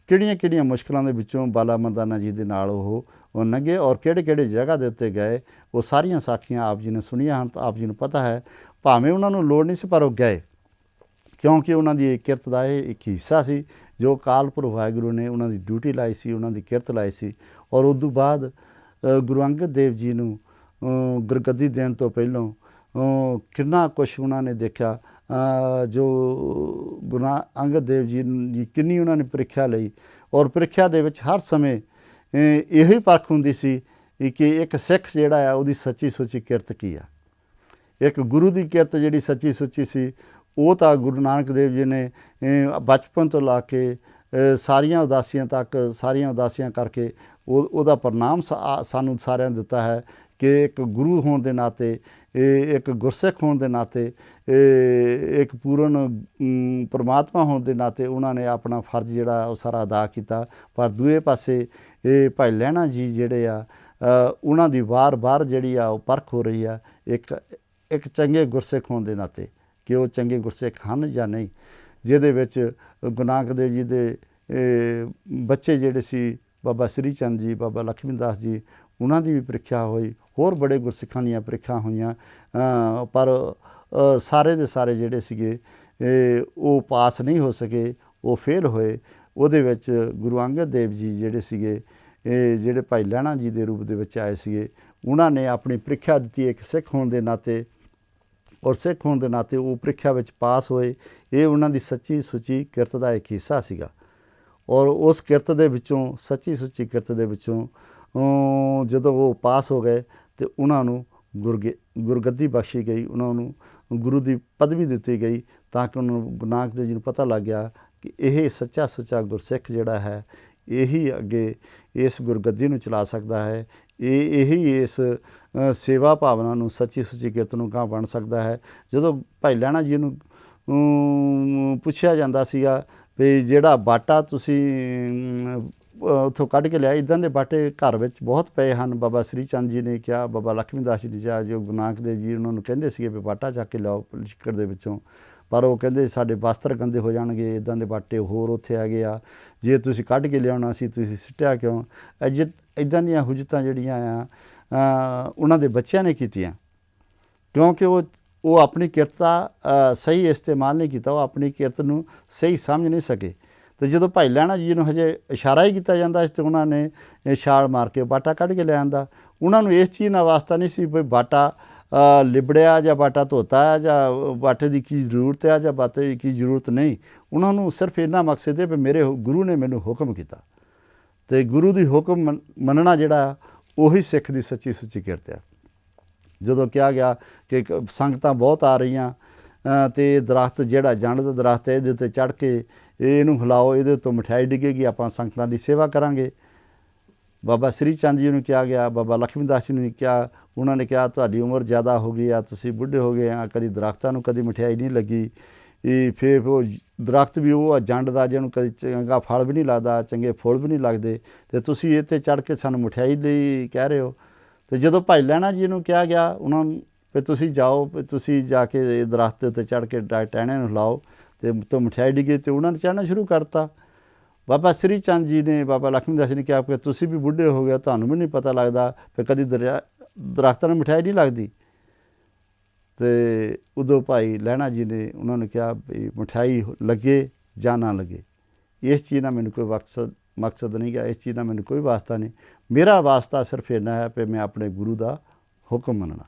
ਕਿਹੜੀਆਂ ਮੁਸ਼ਕਿਲਾਂ ਦੇ ਵਿੱਚੋਂ ਬਾਲਾ ਮਰਦਾਨਾ ਜੀ ਦੇ ਨਾਲ ਉਹ ਲੰਘੇ, ਔਰ ਕਿਹੜੇ ਜਗ੍ਹਾ ਦੇ ਉੱਤੇ ਗਏ। ਉਹ ਸਾਰੀਆਂ ਸਾਖੀਆਂ ਆਪ ਜੀ ਨੇ ਸੁਣੀਆਂ ਹਨ, ਤਾਂ ਆਪ ਜੀ ਨੂੰ ਪਤਾ ਹੈ। ਭਾਵੇਂ ਉਹਨਾਂ ਨੂੰ ਲੋੜ ਨਹੀਂ ਸੀ, ਪਰ ਉਹ ਗਏ, ਕਿਉਂਕਿ ਉਹਨਾਂ ਦੀ ਕਿਰਤ ਦਾ ਇਹ ਇੱਕ ਹਿੱਸਾ ਸੀ ਜੋ ਅਕਾਲ ਪੁਰਖ ਵਾਹਿਗੁਰੂ ਨੇ ਉਹਨਾਂ ਦੀ ਡਿਊਟੀ ਲਾਈ ਸੀ, ਉਹਨਾਂ ਦੀ ਕਿਰਤ ਲਾਈ ਸੀ। ਔਰ ਉਸ ਤੋਂ ਬਾਅਦ ਗੁਰੂ ਅੰਗਦ ਦੇਵ ਜੀ ਨੂੰ ਗੁਰਗੱਦੀ ਦੇਣ ਤੋਂ ਪਹਿਲਾਂ ਕਿੰਨਾ ਕੁਛ ਉਹਨਾਂ ਨੇ ਦੇਖਿਆ। ਜੋ ਗੁਰੂ ਅੰਗਦ ਦੇਵ ਜੀ ਦੀ ਕਿੰਨੀ ਉਹਨਾਂ ਨੇ ਪ੍ਰੀਖਿਆ ਲਈ, ਔਰ ਪ੍ਰੀਖਿਆ ਦੇ ਵਿੱਚ ਹਰ ਸਮੇਂ ਇਹੋ ਹੀ ਪਰਖ ਹੁੰਦੀ ਸੀ ਕਿ ਇੱਕ ਸਿੱਖ ਜਿਹੜਾ ਆ ਉਹਦੀ ਸੱਚੀ ਸੁੱਚੀ ਕਿਰਤ ਕੀ ਆ। ਇੱਕ ਗੁਰੂ ਦੀ ਕਿਰਤ ਜਿਹੜੀ ਸੱਚੀ ਸੁੱਚੀ ਸੀ ਉਹ ਤਾਂ ਗੁਰੂ ਨਾਨਕ ਦੇਵ ਜੀ ਨੇ ਬਚਪਨ ਤੋਂ ਲਾ ਕੇ ਸਾਰੀਆਂ ਉਦਾਸੀਆਂ ਤੱਕ ਸਾਰੀਆਂ ਉਦਾਸੀਆਂ ਕਰਕੇ ਉਹਦਾ ਪ੍ਰਣਾਮ ਸਾਨੂੰ ਸਾਰਿਆਂ ਨੂੰ ਦਿੱਤਾ ਹੈ ਕਿ ਇੱਕ ਗੁਰੂ ਹੋਣ ਦੇ ਨਾਤੇ, ਇੱਕ ਗੁਰਸਿੱਖ ਹੋਣ ਦੇ ਨਾਤੇ, ਇੱਕ ਪੂਰਨ ਪਰਮਾਤਮਾ ਹੋਣ ਦੇ ਨਾਤੇ ਉਹਨਾਂ ਨੇ ਆਪਣਾ ਫਰਜ਼ ਜਿਹੜਾ ਉਹ ਸਾਰਾ ਅਦਾ ਕੀਤਾ। ਪਰ ਦੂਏ ਪਾਸੇ ਇਹ ਭਾਈ ਲਹਿਣਾ ਜੀ ਜਿਹੜੇ ਆ ਉਹਨਾਂ ਦੀ ਵਾਰ-ਵਾਰ ਜਿਹੜੀ ਆ ਉਹ ਪਰਖ ਹੋ ਰਹੀ ਆ ਇੱਕ ਚੰਗੇ ਗੁਰਸਿੱਖ ਹੋਣ ਦੇ ਨਾਤੇ ਕਿ ਉਹ ਚੰਗੇ ਗੁਰਸਿੱਖ ਹਨ ਜਾਂ ਨਹੀਂ, ਜਿਹਦੇ ਵਿੱਚ ਗੁਰੂ ਨਾਨਕ ਦੇਵ ਜੀ ਦੇ ਬੱਚੇ ਜਿਹੜੇ ਸੀ ਬਾਬਾ ਸ੍ਰੀ ਚੰਦ ਜੀ, ਬਾਬਾ ਲਖਮੀ ਦਾਸ ਜੀ, ਉਹਨਾਂ ਦੀ ਵੀ ਪ੍ਰੀਖਿਆ ਹੋਈ, ਹੋਰ ਬੜੇ ਗੁਰਸਿੱਖਾਂ ਦੀਆਂ ਪ੍ਰੀਖਿਆ ਹੋਈਆਂ, ਪਰ ਸਾਰੇ ਦੇ ਸਾਰੇ ਜਿਹੜੇ ਸੀਗੇ ਉਹ ਪਾਸ ਨਹੀਂ ਹੋ ਸਕੇ, ਉਹ ਫੇਲ ਹੋਏ। ਉਹਦੇ ਵਿੱਚ ਗੁਰੂ ਅੰਗਦ ਦੇਵ ਜੀ ਜਿਹੜੇ ਸੀਗੇ ਜਿਹੜੇ ਭਾਈ ਲਹਿਣਾ ਜੀ ਦੇ ਰੂਪ ਦੇ ਵਿੱਚ ਆਏ ਸੀਗੇ, ਉਹਨਾਂ ਨੇ ਆਪਣੀ ਪ੍ਰੀਖਿਆ ਦਿੱਤੀ ਇੱਕ ਸਿੱਖ ਹੋਣ ਦੇ ਨਾਤੇ, ਔਰ ਸਿੱਖ ਹੋਣ ਦੇ ਨਾਤੇ ਉਹ ਪ੍ਰੀਖਿਆ ਵਿੱਚ ਪਾਸ ਹੋਏ। ਇਹ ਉਹਨਾਂ ਦੀ ਸੱਚੀ ਸੁੱਚੀ ਕਿਰਤ ਦਾ ਇੱਕ ਹਿੱਸਾ ਸੀਗਾ। ਔਰ ਉਸ ਕਿਰਤ ਦੇ ਵਿੱਚੋਂ, ਸੱਚੀ ਸੁੱਚੀ ਕਿਰਤ ਦੇ ਵਿੱਚੋਂ ਜਦੋਂ ਉਹ ਪਾਸ ਹੋ ਗਏ ਤੇ ਉਹਨਾਂ ਨੂੰ ਗੁਰਗੱਦੀ ਬਖਸ਼ੀ ਗਈ, ਉਹਨਾਂ ਨੂੰ ਗੁਰੂ ਦੀ ਪਦਵੀ ਦਿੱਤੀ ਗਈ, ਤਾਂ ਕਿ ਉਹਨਾਂ ਨੂੰ ਗੁਰੂ ਨਾਨਕ ਦੇਵ ਜੀ ਨੂੰ ਪਤਾ ਲੱਗ ਗਿਆ ਕਿ ਇਹ ਸੱਚਾ ਸੁੱਚਾ ਗੁਰਸਿੱਖ ਜਿਹੜਾ ਹੈ ਇਹੀ ਅੱਗੇ ਇਸ ਗੁਰਗੱਦੀ ਨੂੰ ਚਲਾ ਸਕਦਾ ਹੈ, ਇਹੀ ਇਸ ਸੇਵਾ ਭਾਵਨਾ ਨੂੰ, ਸੱਚੀ ਸੁੱਚੀ ਕਿਰਤ ਨੂੰ ਗਾਂਹ ਬਣ ਸਕਦਾ ਹੈ। ਜਦੋਂ ਭਾਈ ਲਹਿਣਾ ਜੀ ਨੂੰ ਪੁੱਛਿਆ ਜਾਂਦਾ ਸੀਗਾ ਵੀ ਜਿਹੜਾ ਬਾਟਾ ਤੁਸੀਂ ਉੱਥੋਂ ਕੱਢ ਕੇ ਲਿਆ, ਇੱਦਾਂ ਦੇ ਬਾਟੇ ਘਰ ਵਿੱਚ ਬਹੁਤ ਪਏ ਹਨ, ਬਾਬਾ ਸ੍ਰੀ ਚੰਦ ਜੀ ਨੇ ਕਿਹਾ, ਬਾਬਾ ਲਖਮੀ ਦਾਸ ਜੀ ਨੇ ਕਿਹਾ, ਜੋ ਗੁਰੂ ਨਾਨਕ ਦੇਵ ਜੀ ਉਹਨਾਂ ਨੂੰ ਕਹਿੰਦੇ ਸੀਗੇ ਵੀ ਬਾਟਾ ਚੱਕ ਕੇ ਲਿਆਓ ਲਿਸ਼ਕੜ ਦੇ ਵਿੱਚੋਂ, ਪਰ ਉਹ ਕਹਿੰਦੇ ਸਾਡੇ ਵਸਤਰ ਗੰਦੇ ਹੋ ਜਾਣਗੇ, ਇੱਦਾਂ ਦੇ ਬਾਟੇ ਹੋਰ ਉੱਥੇ ਹੈਗੇ ਆ, ਜੇ ਤੁਸੀਂ ਕੱਢ ਕੇ ਲਿਆਉਣਾ ਸੀ ਤੁਸੀਂ ਸਿੱਟਿਆ ਕਿਉਂ। ਇੱਦਾਂ ਦੀਆਂ ਹੁਜਤਾਂ ਜਿਹੜੀਆਂ ਆ ਉਹਨਾਂ ਦੇ ਬੱਚਿਆਂ ਨੇ ਕੀਤੀਆਂ, ਕਿਉਂਕਿ ਉਹ ਆਪਣੀ ਕਿਰਤ ਦਾ ਸਹੀ ਇਸਤੇਮਾਲ ਨਹੀਂ ਕੀਤਾ, ਉਹ ਆਪਣੀ ਕਿਰਤ ਨੂੰ ਸਹੀ ਸਮਝ ਨਹੀਂ ਸਕੇ। ਅਤੇ ਜਦੋਂ ਭਾਈ ਲਹਿਣਾ ਜੀ ਨੂੰ ਹਜੇ ਇਸ਼ਾਰਾ ਹੀ ਕੀਤਾ ਜਾਂਦਾ ਸੀ, ਉਹਨਾਂ ਨੇ ਛਾਲ ਮਾਰ ਕੇ ਬਾਟਾ ਕੱਢ ਕੇ ਲਿਆਂਦਾ। ਉਹਨਾਂ ਨੂੰ ਇਸ ਚੀਜ਼ ਨਾਲ ਵਾਸਤਾ ਨਹੀਂ ਸੀ ਵੀ ਬਾਟਾ ਲਿਬੜਿਆ ਜਾਂ ਬਾਟਾ ਧੋਤਾ ਹੈ ਜਾਂ ਬਾਟੇ ਦੀ ਕੀ ਜ਼ਰੂਰਤ ਹੈ ਜਾਂ ਬਾਟੇ ਦੀ ਕੀ ਜ਼ਰੂਰਤ ਨਹੀਂ। ਉਹਨਾਂ ਨੂੰ ਸਿਰਫ ਇੰਨਾ ਮਕਸਦ ਹੈ ਵੀ ਮੇਰੇ ਗੁਰੂ ਨੇ ਮੈਨੂੰ ਹੁਕਮ ਕੀਤਾ, ਅਤੇ ਗੁਰੂ ਦੀ ਹੁਕਮ ਮੰਨਣਾ ਜਿਹੜਾ ਉਹੀ ਸਿੱਖ ਦੀ ਸੱਚੀ ਸੁੱਚੀ ਕਿਰਤ ਆ। ਜਦੋਂ ਕਿਹਾ ਗਿਆ ਕਿ ਸੰਗਤਾਂ ਬਹੁਤ ਆ ਰਹੀਆਂ ਅਤੇ ਦਰੱਖਤ ਜਿਹੜਾ ਜੰਡ ਦਾ ਦਰੱਖਤ ਹੈ ਇਹਦੇ ਉੱਤੇ ਚੜ੍ਹ ਕੇ ਇਹਨੂੰ ਹਿਲਾਓ, ਇਹਦੇ ਉੱਤੋਂ ਮਠਿਆਈ ਡਿੱਗੇਗੀ, ਆਪਾਂ ਸੰਗਤਾਂ ਦੀ ਸੇਵਾ ਕਰਾਂਗੇ। ਬਾਬਾ ਸ੍ਰੀ ਚੰਦ ਜੀ ਨੂੰ ਕਿਹਾ ਗਿਆ, ਬਾਬਾ ਲਖਮੀ ਦਾਸ ਜੀ ਨੂੰ ਕਿਹਾ, ਉਹਨਾਂ ਨੇ ਕਿਹਾ ਤੁਹਾਡੀ ਉਮਰ ਜ਼ਿਆਦਾ ਹੋ ਗਈ ਆ, ਤੁਸੀਂ ਬੁੱਢੇ ਹੋ ਗਏ ਆ, ਕਦੀ ਦਰੱਖਤਾਂ ਨੂੰ ਕਦੀ ਮਠਿਆਈ ਨਹੀਂ ਲੱਗੀ, ਫਿਰ ਉਹ ਦਰੱਖਤ ਵੀ ਉਹ ਜੰਡ ਦਾ ਜਿਹਨੂੰ ਕਦੀ ਚੰਗਾ ਫਲ ਵੀ ਨਹੀਂ ਲੱਗਦਾ, ਚੰਗੇ ਫੁੱਲ ਵੀ ਨਹੀਂ ਲੱਗਦੇ, ਅਤੇ ਤੁਸੀਂ ਇਹ 'ਤੇ ਚੜ੍ਹ ਕੇ ਸਾਨੂੰ ਮਠਿਆਈ ਲਈ ਕਹਿ ਰਹੇ ਹੋ। ਅਤੇ ਜਦੋਂ ਭਾਈ ਲਹਿਣਾ ਜੀ ਨੂੰ ਕਿਹਾ ਗਿਆ ਉਹਨਾਂ ਨੂੰ ਵੀ ਤੁਸੀਂ ਜਾਓ, ਵੀ ਤੁਸੀਂ ਜਾ ਕੇ ਦਰੱਖਤ ਦੇ ਉੱਤੇ ਚੜ੍ਹ ਕੇ ਟਹਿਣੇ ਨੂੰ ਹਿਲਾਓ ਅਤੇ ਉੱਤੋਂ ਮਠਿਆਈ ਡਿੱਗੀ, ਅਤੇ ਉਹਨਾਂ ਨੇ ਚੜ੍ਹਨਾ ਸ਼ੁਰੂ ਕਰਤਾ। ਬਾਬਾ ਸ੍ਰੀ ਚੰਦ ਜੀ ਨੇ, ਬਾਬਾ ਲਖਮੀ ਦਾਸ ਜੀ ਨੇ ਕਿਹਾ ਕਿ ਤੁਸੀਂ ਵੀ ਬੁੱਢੇ ਹੋ ਗਏ, ਤੁਹਾਨੂੰ ਵੀ ਨਹੀਂ ਪਤਾ ਲੱਗਦਾ ਕਿ ਕਦੀ ਦਰੱਖਤਾਂ ਨੂੰ ਮਠਿਆਈ ਨਹੀਂ ਲੱਗਦੀ। ਅਤੇ ਉਦੋਂ ਭਾਈ ਲਹਿਣਾ ਜੀ ਨੇ ਉਹਨਾਂ ਨੂੰ ਕਿਹਾ ਵੀ ਮਠਿਆਈ ਲੱਗੇ ਜਾਂ ਨਾ ਲੱਗੇ, ਇਸ ਚੀਜ਼ ਨਾਲ ਮੈਨੂੰ ਕੋਈ ਮਕਸਦ ਨਹੀਂ ਗਾ, ਇਸ ਚੀਜ਼ ਨਾਲ ਮੈਨੂੰ ਕੋਈ ਵਾਸਤਾ ਨਹੀਂ। ਮੇਰਾ ਵਾਸਤਾ ਸਿਰਫ ਇੰਨਾ ਹੈ ਵੀ ਮੈਂ ਆਪਣੇ ਗੁਰੂ ਦਾ ਹੁਕਮ ਮੰਨਣਾ,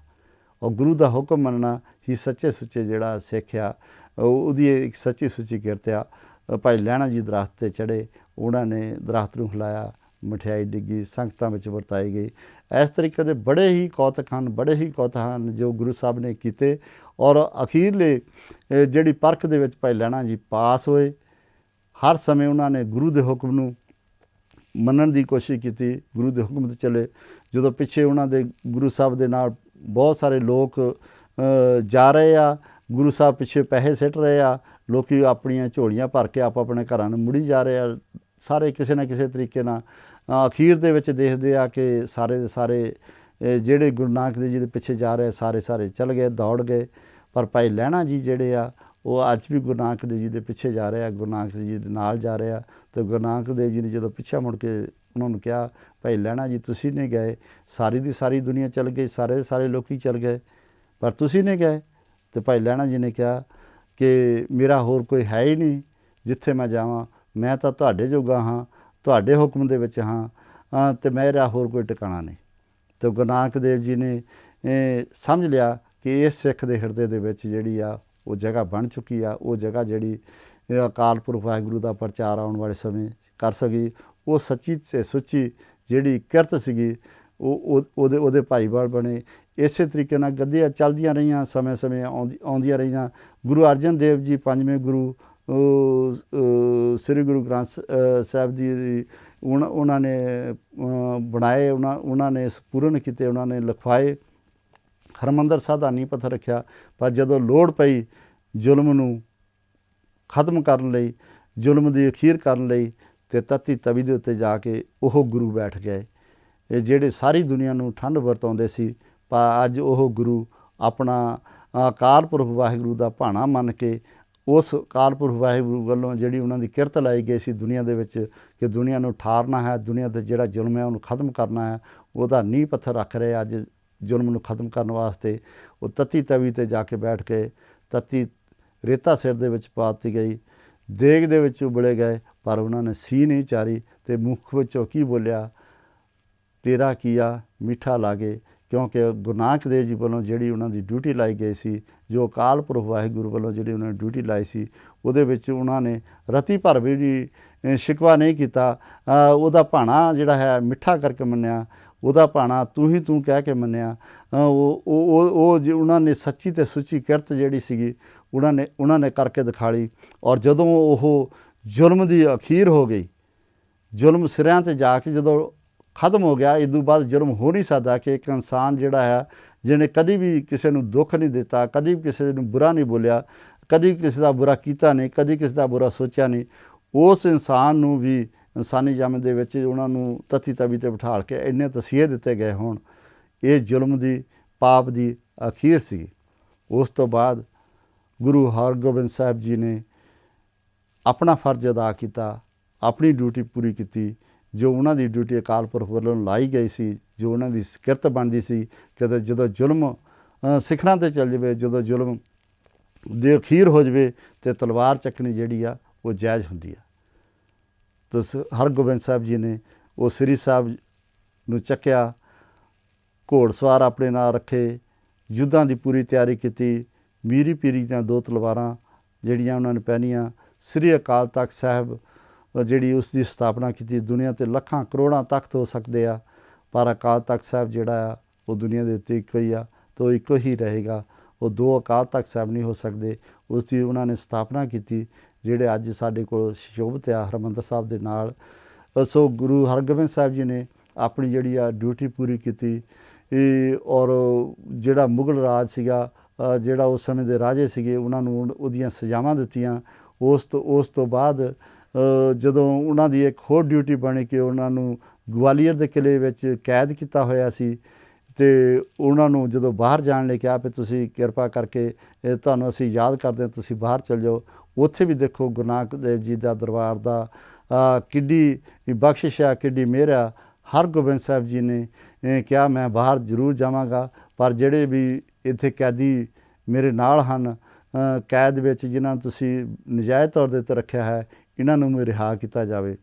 ਔਰ ਗੁਰੂ ਦਾ ਹੁਕਮ ਮੰਨਣਾ ਹੀ ਸੱਚੇ ਸੁੱਚੇ ਜਿਹੜਾ ਸਿੱਖ ਆ ਉਹਦੀ ਇੱਕ ਸੱਚੀ ਸੁੱਚੀ ਕਿਰਤ ਆ। ਭਾਈ ਲਹਿਣਾ ਜੀ ਦਰੱਖਤ 'ਤੇ ਚੜ੍ਹੇ, ਉਹਨਾਂ ਨੇ ਦਰੱਖਤ ਨੂੰ ਹਿਲਾਇਆ, ਮਠਿਆਈ ਡਿੱਗੀ, ਸੰਗਤਾਂ ਵਿੱਚ ਵਰਤਾਈ ਗਈ। ਇਸ ਤਰੀਕੇ ਦੇ ਬੜੇ ਹੀ ਕੌਤਕ ਹਨ ਜੋ ਗੁਰੂ ਸਾਹਿਬ ਨੇ ਕੀਤੇ, ਔਰ ਅਖੀਰਲੇ ਜਿਹੜੀ ਪਰਖ ਦੇ ਵਿੱਚ ਭਾਈ ਲਹਿਣਾ ਜੀ ਪਾਸ ਹੋਏ। ਹਰ ਸਮੇਂ ਉਹਨਾਂ ਨੇ ਗੁਰੂ ਦੇ ਹੁਕਮ ਨੂੰ ਮੰਨਣ ਦੀ ਕੋਸ਼ਿਸ਼ ਕੀਤੀ, ਗੁਰੂ ਦੇ ਹੁਕਮ 'ਤੇ ਚੱਲੇ। ਜਦੋਂ ਪਿੱਛੇ ਉਹਨਾਂ ਦੇ ਗੁਰੂ ਸਾਹਿਬ ਦੇ ਨਾਲ ਬਹੁਤ ਸਾਰੇ ਲੋਕ ਜਾ ਰਹੇ ਆ, ਗੁਰੂ ਸਾਹਿਬ ਪਿੱਛੇ ਪੈਸੇ ਸਿੱਟ ਰਹੇ ਆ, ਲੋਕ ਆਪਣੀਆਂ ਝੋਲੀਆਂ ਭਰ ਕੇ ਆਪਣੇ ਘਰਾਂ ਨੂੰ ਮੁੜੀ ਜਾ ਰਹੇ ਆ, ਸਾਰੇ ਕਿਸੇ ਨਾ ਕਿਸੇ ਤਰੀਕੇ ਨਾਲ। ਅਖੀਰ ਦੇ ਵਿੱਚ ਦੇਖਦੇ ਆ ਕਿ ਸਾਰੇ ਦੇ ਸਾਰੇ ਜਿਹੜੇ ਗੁਰੂ ਨਾਨਕ ਦੇਵ ਜੀ ਦੇ ਪਿੱਛੇ ਜਾ ਰਹੇ ਸਾਰੇ ਚੱਲ ਗਏ, ਦੌੜ ਗਏ। ਪਰ ਭਾਈ ਲਹਿਣਾ ਜੀ ਜਿਹੜੇ ਆ ਉਹ ਅੱਜ ਵੀ ਗੁਰੂ ਨਾਨਕ ਦੇਵ ਜੀ ਦੇ ਪਿੱਛੇ ਜਾ ਰਹੇ ਆ, ਗੁਰੂ ਨਾਨਕ ਦੇਵ ਜੀ ਦੇ ਨਾਲ ਜਾ ਰਹੇ ਆ। ਅਤੇ ਗੁਰੂ ਨਾਨਕ ਦੇਵ ਜੀ ਨੇ ਜਦੋਂ ਪਿੱਛਾ ਮੁੜ ਕੇ ਉਹਨਾਂ ਨੂੰ ਕਿਹਾ, ਭਾਈ ਲਹਿਣਾ ਜੀ ਤੁਸੀਂ ਨਹੀਂ ਗਏ, ਸਾਰੀ ਦੀ ਸਾਰੀ ਦੁਨੀਆ ਚੱਲ ਗਈ, ਸਾਰੇ ਦੇ ਸਾਰੇ ਲੋਕ ਚੱਲ ਗਏ, ਪਰ ਤੁਸੀਂ ਨਹੀਂ ਗਏ। ਅਤੇ ਭਾਈ ਲਹਿਣਾ ਜੀ ਨੇ ਕਿਹਾ ਕਿ ਮੇਰਾ ਹੋਰ ਕੋਈ ਹੈ ਹੀ ਨਹੀਂ ਜਿੱਥੇ ਮੈਂ ਜਾਵਾਂ, ਮੈਂ ਤਾਂ ਤੁਹਾਡੇ ਜੋਗਾ ਹਾਂ, ਤੁਹਾਡੇ ਹੁਕਮ ਦੇ ਵਿੱਚ ਹਾਂ, ਅਤੇ ਮੇਰਾ ਹੋਰ ਕੋਈ ਟਿਕਾਣਾ ਨਹੀਂ। तो गुरु नानक देव जी ने समझ लिया कि इस सिख के हिरदे दे विच जिहड़ी आ वो जगह बन चुकी आ, वो जगह जिहड़ी अकाल पुरख वाहिगुरू का प्रचार आने वाले समय कर सकी। वो सच्ची ते सुच्ची जिहड़ी किरत सीगी ਉਹਦੇ ਭਾਈਵਾਲ ਬਣੇ। ਇਸੇ ਤਰੀਕੇ ਨਾਲ ਗੱਦੀਆਂ ਚੱਲਦੀਆਂ ਰਹੀਆਂ, ਸਮੇਂ ਸਮੇਂ ਆਉਂਦੀਆਂ ਰਹੀਆਂ। ਗੁਰੂ ਅਰਜਨ ਦੇਵ ਜੀ ਪੰਜਵੇਂ ਗੁਰੂ ਸ੍ਰੀ ਗੁਰੂ ਗ੍ਰੰਥ ਸਾਹਿਬ ਜੀ ਉਹਨਾਂ ਨੇ ਬਣਾਏ, ਉਹਨਾਂ ਨੇ ਸਪੂਰਨ ਕੀਤੇ, ਉਹਨਾਂ ਨੇ ਲਿਖਵਾਏ। ਹਰਿਮੰਦਰ ਸਾਹਿਬ ਦਾ ਨੀਂਹ ਪੱਥਰ ਰੱਖਿਆ। ਪਰ ਜਦੋਂ ਲੋੜ ਪਈ ਜ਼ੁਲਮ ਨੂੰ ਖਤਮ ਕਰਨ ਲਈ, ਜ਼ੁਲਮ ਦੀ ਅਖੀਰ ਕਰਨ ਲਈ, ਤੇ ਤਤੀ ਤਵੀ ਦੇ ਉੱਤੇ ਜਾ ਕੇ ਉਹ ਗੁਰੂ ਬੈਠ ਗਏ। ਇਹ ਜਿਹੜੇ ਸਾਰੀ ਦੁਨੀਆ ਨੂੰ ਠੰਡ ਵਰਤਾਉਂਦੇ ਸੀ, ਪਰ ਅੱਜ ਉਹ ਗੁਰੂ ਆਪਣਾ ਅਕਾਲ ਪੁਰਖ ਵਾਹਿਗੁਰੂ ਦਾ ਭਾਣਾ ਮੰਨ ਕੇ ਉਸ ਅਕਾਲ ਪੁਰਖ ਵਾਹਿਗੁਰੂ ਵੱਲੋਂ ਜਿਹੜੀ ਉਹਨਾਂ ਦੀ ਕਿਰਤ ਲਾਈ ਗਈ ਸੀ ਦੁਨੀਆ ਦੇ ਵਿੱਚ ਕਿ ਦੁਨੀਆ ਨੂੰ ਠਾਰਨਾ ਹੈ, ਦੁਨੀਆ 'ਤੇ ਜਿਹੜਾ ਜ਼ੁਲਮ ਹੈ ਉਹਨੂੰ ਖਤਮ ਕਰਨਾ ਹੈ, ਉਹਦਾ ਨੀਂਹ ਪੱਥਰ ਰੱਖ ਰਹੇ ਅੱਜ ਜ਼ੁਲਮ ਨੂੰ ਖਤਮ ਕਰਨ ਵਾਸਤੇ। ਉਹ ਤਤੀ ਤਵੀ 'ਤੇ ਜਾ ਕੇ ਬੈਠ ਕੇ ਤਤੀ ਰੇਤਾ ਸਿਰ ਦੇ ਵਿੱਚ ਪਾ ਦਿੱਤੀ ਗਈ, ਦੇਗ ਦੇ ਵਿੱਚ ਉਬਲੇ ਗਏ, ਪਰ ਉਹਨਾਂ ਨੇ ਸੀ ਨਹੀਂ ਚਾਰੀ ਅਤੇ ਮੁੱਖ ਵਿੱਚੋਂ ਕੀ ਬੋਲਿਆ, ਤੇਰਾ ਕੀਆ ਮਿੱਠਾ ਲਾਗੇ। ਕਿਉਂਕਿ ਗੁਰੂ ਨਾਨਕ ਦੇਵ ਜੀ ਵੱਲੋਂ ਜਿਹੜੀ ਉਹਨਾਂ ਦੀ ਡਿਊਟੀ ਲਾਈ ਗਈ ਸੀ, ਜੋ ਅਕਾਲ ਪੁਰਖ ਵਾਹਿਗੁਰੂ ਵੱਲੋਂ ਜਿਹੜੀ ਉਹਨਾਂ ਨੇ ਡਿਊਟੀ ਲਾਈ ਸੀ, ਉਹਦੇ ਵਿੱਚ ਉਹਨਾਂ ਨੇ ਰਤੀ ਭਰ ਵੀ ਸ਼ਿਕਵਾ ਨਹੀਂ ਕੀਤਾ। ਉਹਦਾ ਭਾਣਾ ਜਿਹੜਾ ਹੈ ਮਿੱਠਾ ਕਰਕੇ ਮੰਨਿਆ, ਉਹਦਾ ਭਾਣਾ ਤੂੰ ਹੀ ਤੂੰ ਕਹਿ ਕੇ ਮੰਨਿਆ। ਉਹ ਉਹਨਾਂ ਨੇ ਸੱਚੀ ਅਤੇ ਸੁੱਚੀ ਕਿਰਤ ਜਿਹੜੀ ਸੀਗੀ ਉਹਨਾਂ ਨੇ ਕਰਕੇ ਦਿਖਾ ਲਈ। ਔਰ ਜਦੋਂ ਉਹ ਜ਼ੁਲਮ ਦੀ ਅਖੀਰ ਹੋ ਗਈ, ਜ਼ੁਲਮ ਸਿਰਿਆਂ 'ਤੇ ਜਾ ਕੇ ਜਦੋਂ ਖਤਮ ਹੋ ਗਿਆ, ਇਸ ਤੋਂ ਬਾਅਦ ਜ਼ੁਲਮ ਹੋ ਨਹੀਂ ਸਕਦਾ ਕਿ ਇੱਕ ਇਨਸਾਨ ਜਿਹੜਾ ਹੈ ਜਿਹਨੇ ਕਦੀ ਵੀ ਕਿਸੇ ਨੂੰ ਦੁੱਖ ਨਹੀਂ ਦਿੱਤਾ, ਕਦੀ ਵੀ ਕਿਸੇ ਨੂੰ ਬੁਰਾ ਨਹੀਂ ਬੋਲਿਆ, ਕਦੀ ਕਿਸੇ ਦਾ ਬੁਰਾ ਕੀਤਾ ਨਹੀਂ, ਕਦੀ ਕਿਸੇ ਦਾ ਬੁਰਾ ਸੋਚਿਆ ਨਹੀਂ, ਉਸ ਇਨਸਾਨ ਨੂੰ ਵੀ ਇਨਸਾਨੀ ਜੰਮ ਦੇ ਵਿੱਚ ਉਹਨਾਂ ਨੂੰ ਤਤੀ ਤਵੀ 'ਤੇ ਬਿਠਾਲ ਕੇ ਇੰਨੇ ਤਸੀਹੇ ਦਿੱਤੇ ਗਏ ਹੋਣ। ਇਹ ਜ਼ੁਲਮ ਦੀ ਪਾਪ ਦੀ ਅਖੀਰ ਸੀ। ਉਸ ਤੋਂ ਬਾਅਦ ਗੁਰੂ ਹਰਗੋਬਿੰਦ ਸਾਹਿਬ ਜੀ ਨੇ ਆਪਣਾ ਫਰਜ਼ ਅਦਾ ਕੀਤਾ, ਆਪਣੀ ਡਿਊਟੀ ਪੂਰੀ ਕੀਤੀ। ਜੋ ਉਹਨਾਂ ਦੀ ਡਿਊਟੀ ਅਕਾਲ ਪੁਰਖ ਵੱਲੋਂ ਲਾਈ ਗਈ ਸੀ, ਜੋ ਉਹਨਾਂ ਦੀ ਕਿਰਤ ਬਣਦੀ ਸੀ ਕਿ ਜਦੋਂ ਜ਼ੁਲਮ ਸਿਖਰਾਂ 'ਤੇ ਚੱਲ ਜਾਵੇ, ਜਦੋਂ ਜ਼ੁਲਮ ਦੀ ਅਖੀਰ ਹੋ ਜਾਵੇ ਅਤੇ ਤਲਵਾਰ ਚੱਕਣੀ ਜਿਹੜੀ ਆ ਉਹ ਜਾਇਜ਼ ਹੁੰਦੀ ਆ। ਤਾਂ ਹਰਗੋਬਿੰਦ ਸਾਹਿਬ ਜੀ ਨੇ ਉਹ ਸ੍ਰੀ ਸਾਹਿਬ ਨੂੰ ਚੱਕਿਆ, ਘੋੜ ਸਵਾਰ ਆਪਣੇ ਨਾਲ ਰੱਖੇ, ਯੁੱਧਾਂ ਦੀ ਪੂਰੀ ਤਿਆਰੀ ਕੀਤੀ। ਮੀਰੀ ਪੀਰੀ ਦੀਆਂ 2 ਤਲਵਾਰਾਂ ਜਿਹੜੀਆਂ ਉਹਨਾਂ ਨੇ ਪਹਿਨੀਆਂ। ਸ੍ਰੀ ਅਕਾਲ ਤਖਤ ਸਾਹਿਬ ਜਿਹੜੀ ਉਸ ਦੀ ਸਥਾਪਨਾ ਕੀਤੀ। ਦੁਨੀਆ 'ਤੇ ਲੱਖਾਂ ਕਰੋੜਾਂ ਤਖਤ ਹੋ ਸਕਦੇ ਆ, ਪਰ ਅਕਾਲ ਤਖਤ ਸਾਹਿਬ ਜਿਹੜਾ ਆ ਉਹ ਦੁਨੀਆ ਦੇ ਉੱਤੇ ਇੱਕੋ ਹੀ ਆ, ਤਾਂ ਉਹ ਇੱਕੋ ਹੀ ਰਹੇਗਾ। ਉਹ 2 ਅਕਾਲ ਤਖਤ ਸਾਹਿਬ ਨਹੀਂ ਹੋ ਸਕਦੇ। ਉਸ ਦੀ ਉਹਨਾਂ ਨੇ ਸਥਾਪਨਾ ਕੀਤੀ, ਜਿਹੜੇ ਅੱਜ ਸਾਡੇ ਕੋਲ ਸ਼ੋਭਤ ਆ ਹਰਿਮੰਦਰ ਸਾਹਿਬ ਦੇ ਨਾਲ। ਸੋ ਗੁਰੂ ਹਰਗੋਬਿੰਦ ਸਾਹਿਬ ਜੀ ਨੇ ਆਪਣੀ ਜਿਹੜੀ ਆ ਡਿਊਟੀ ਪੂਰੀ ਕੀਤੀ। ਔਰ ਜਿਹੜਾ ਮੁਗਲ ਰਾਜ ਸੀਗਾ, ਜਿਹੜਾ ਉਸ ਸਮੇਂ ਦੇ ਰਾਜੇ ਸੀਗੇ, ਉਹਨਾਂ ਨੂੰ ਉਹਦੀਆਂ ਸਜ਼ਾਵਾਂ ਦਿੱਤੀਆਂ। ਉਸ ਤੋਂ ਬਾਅਦ ਜਦੋਂ ਉਹਨਾਂ ਦੀ ਇੱਕ ਹੋਰ ਡਿਊਟੀ ਬਣੀ ਕਿ ਉਹਨਾਂ ਨੂੰ ਗਵਾਲੀਅਰ ਦੇ ਕਿਲ੍ਹੇ ਵਿੱਚ ਕੈਦ ਕੀਤਾ ਹੋਇਆ ਸੀ, ਅਤੇ ਉਹਨਾਂ ਨੂੰ ਜਦੋਂ ਬਾਹਰ ਜਾਣ ਲਈ ਕਿਹਾ ਵੀ ਤੁਸੀਂ ਕਿਰਪਾ ਕਰਕੇ ਤੁਹਾਨੂੰ ਅਸੀਂ ਯਾਦ ਕਰਦੇ ਹਾਂ, ਤੁਸੀਂ ਬਾਹਰ ਚਲ ਜਾਓ। ਉੱਥੇ ਵੀ ਦੇਖੋ ਗੁਰੂ ਨਾਨਕ ਦੇਵ ਜੀ ਦਾ ਦਰਬਾਰ ਦਾ ਕਿੱਡੀ ਬਖਸ਼ਿਸ਼ ਆ, ਕਿੱਡੀ ਮਿਹਰ ਆ। ਹਰਗੋਬਿੰਦ ਸਾਹਿਬ ਜੀ ਨੇ ਕਿਹਾ ਮੈਂ ਬਾਹਰ ਜ਼ਰੂਰ ਜਾਵਾਂਗਾ, ਪਰ ਜਿਹੜੇ ਵੀ ਇੱਥੇ ਕੈਦੀ ਮੇਰੇ ਨਾਲ ਹਨ ਕੈਦ ਵਿੱਚ, ਜਿਨ੍ਹਾਂ ਨੂੰ ਤੁਸੀਂ ਨਜਾਇਜ਼ ਤੌਰ ਦੇ ਉੱਤੇ ਰੱਖਿਆ ਹੈ, ਇਹਨਾਂ ਨੂੰ ਰਿਹਾ ਕੀਤਾ ਜਾਵੇ।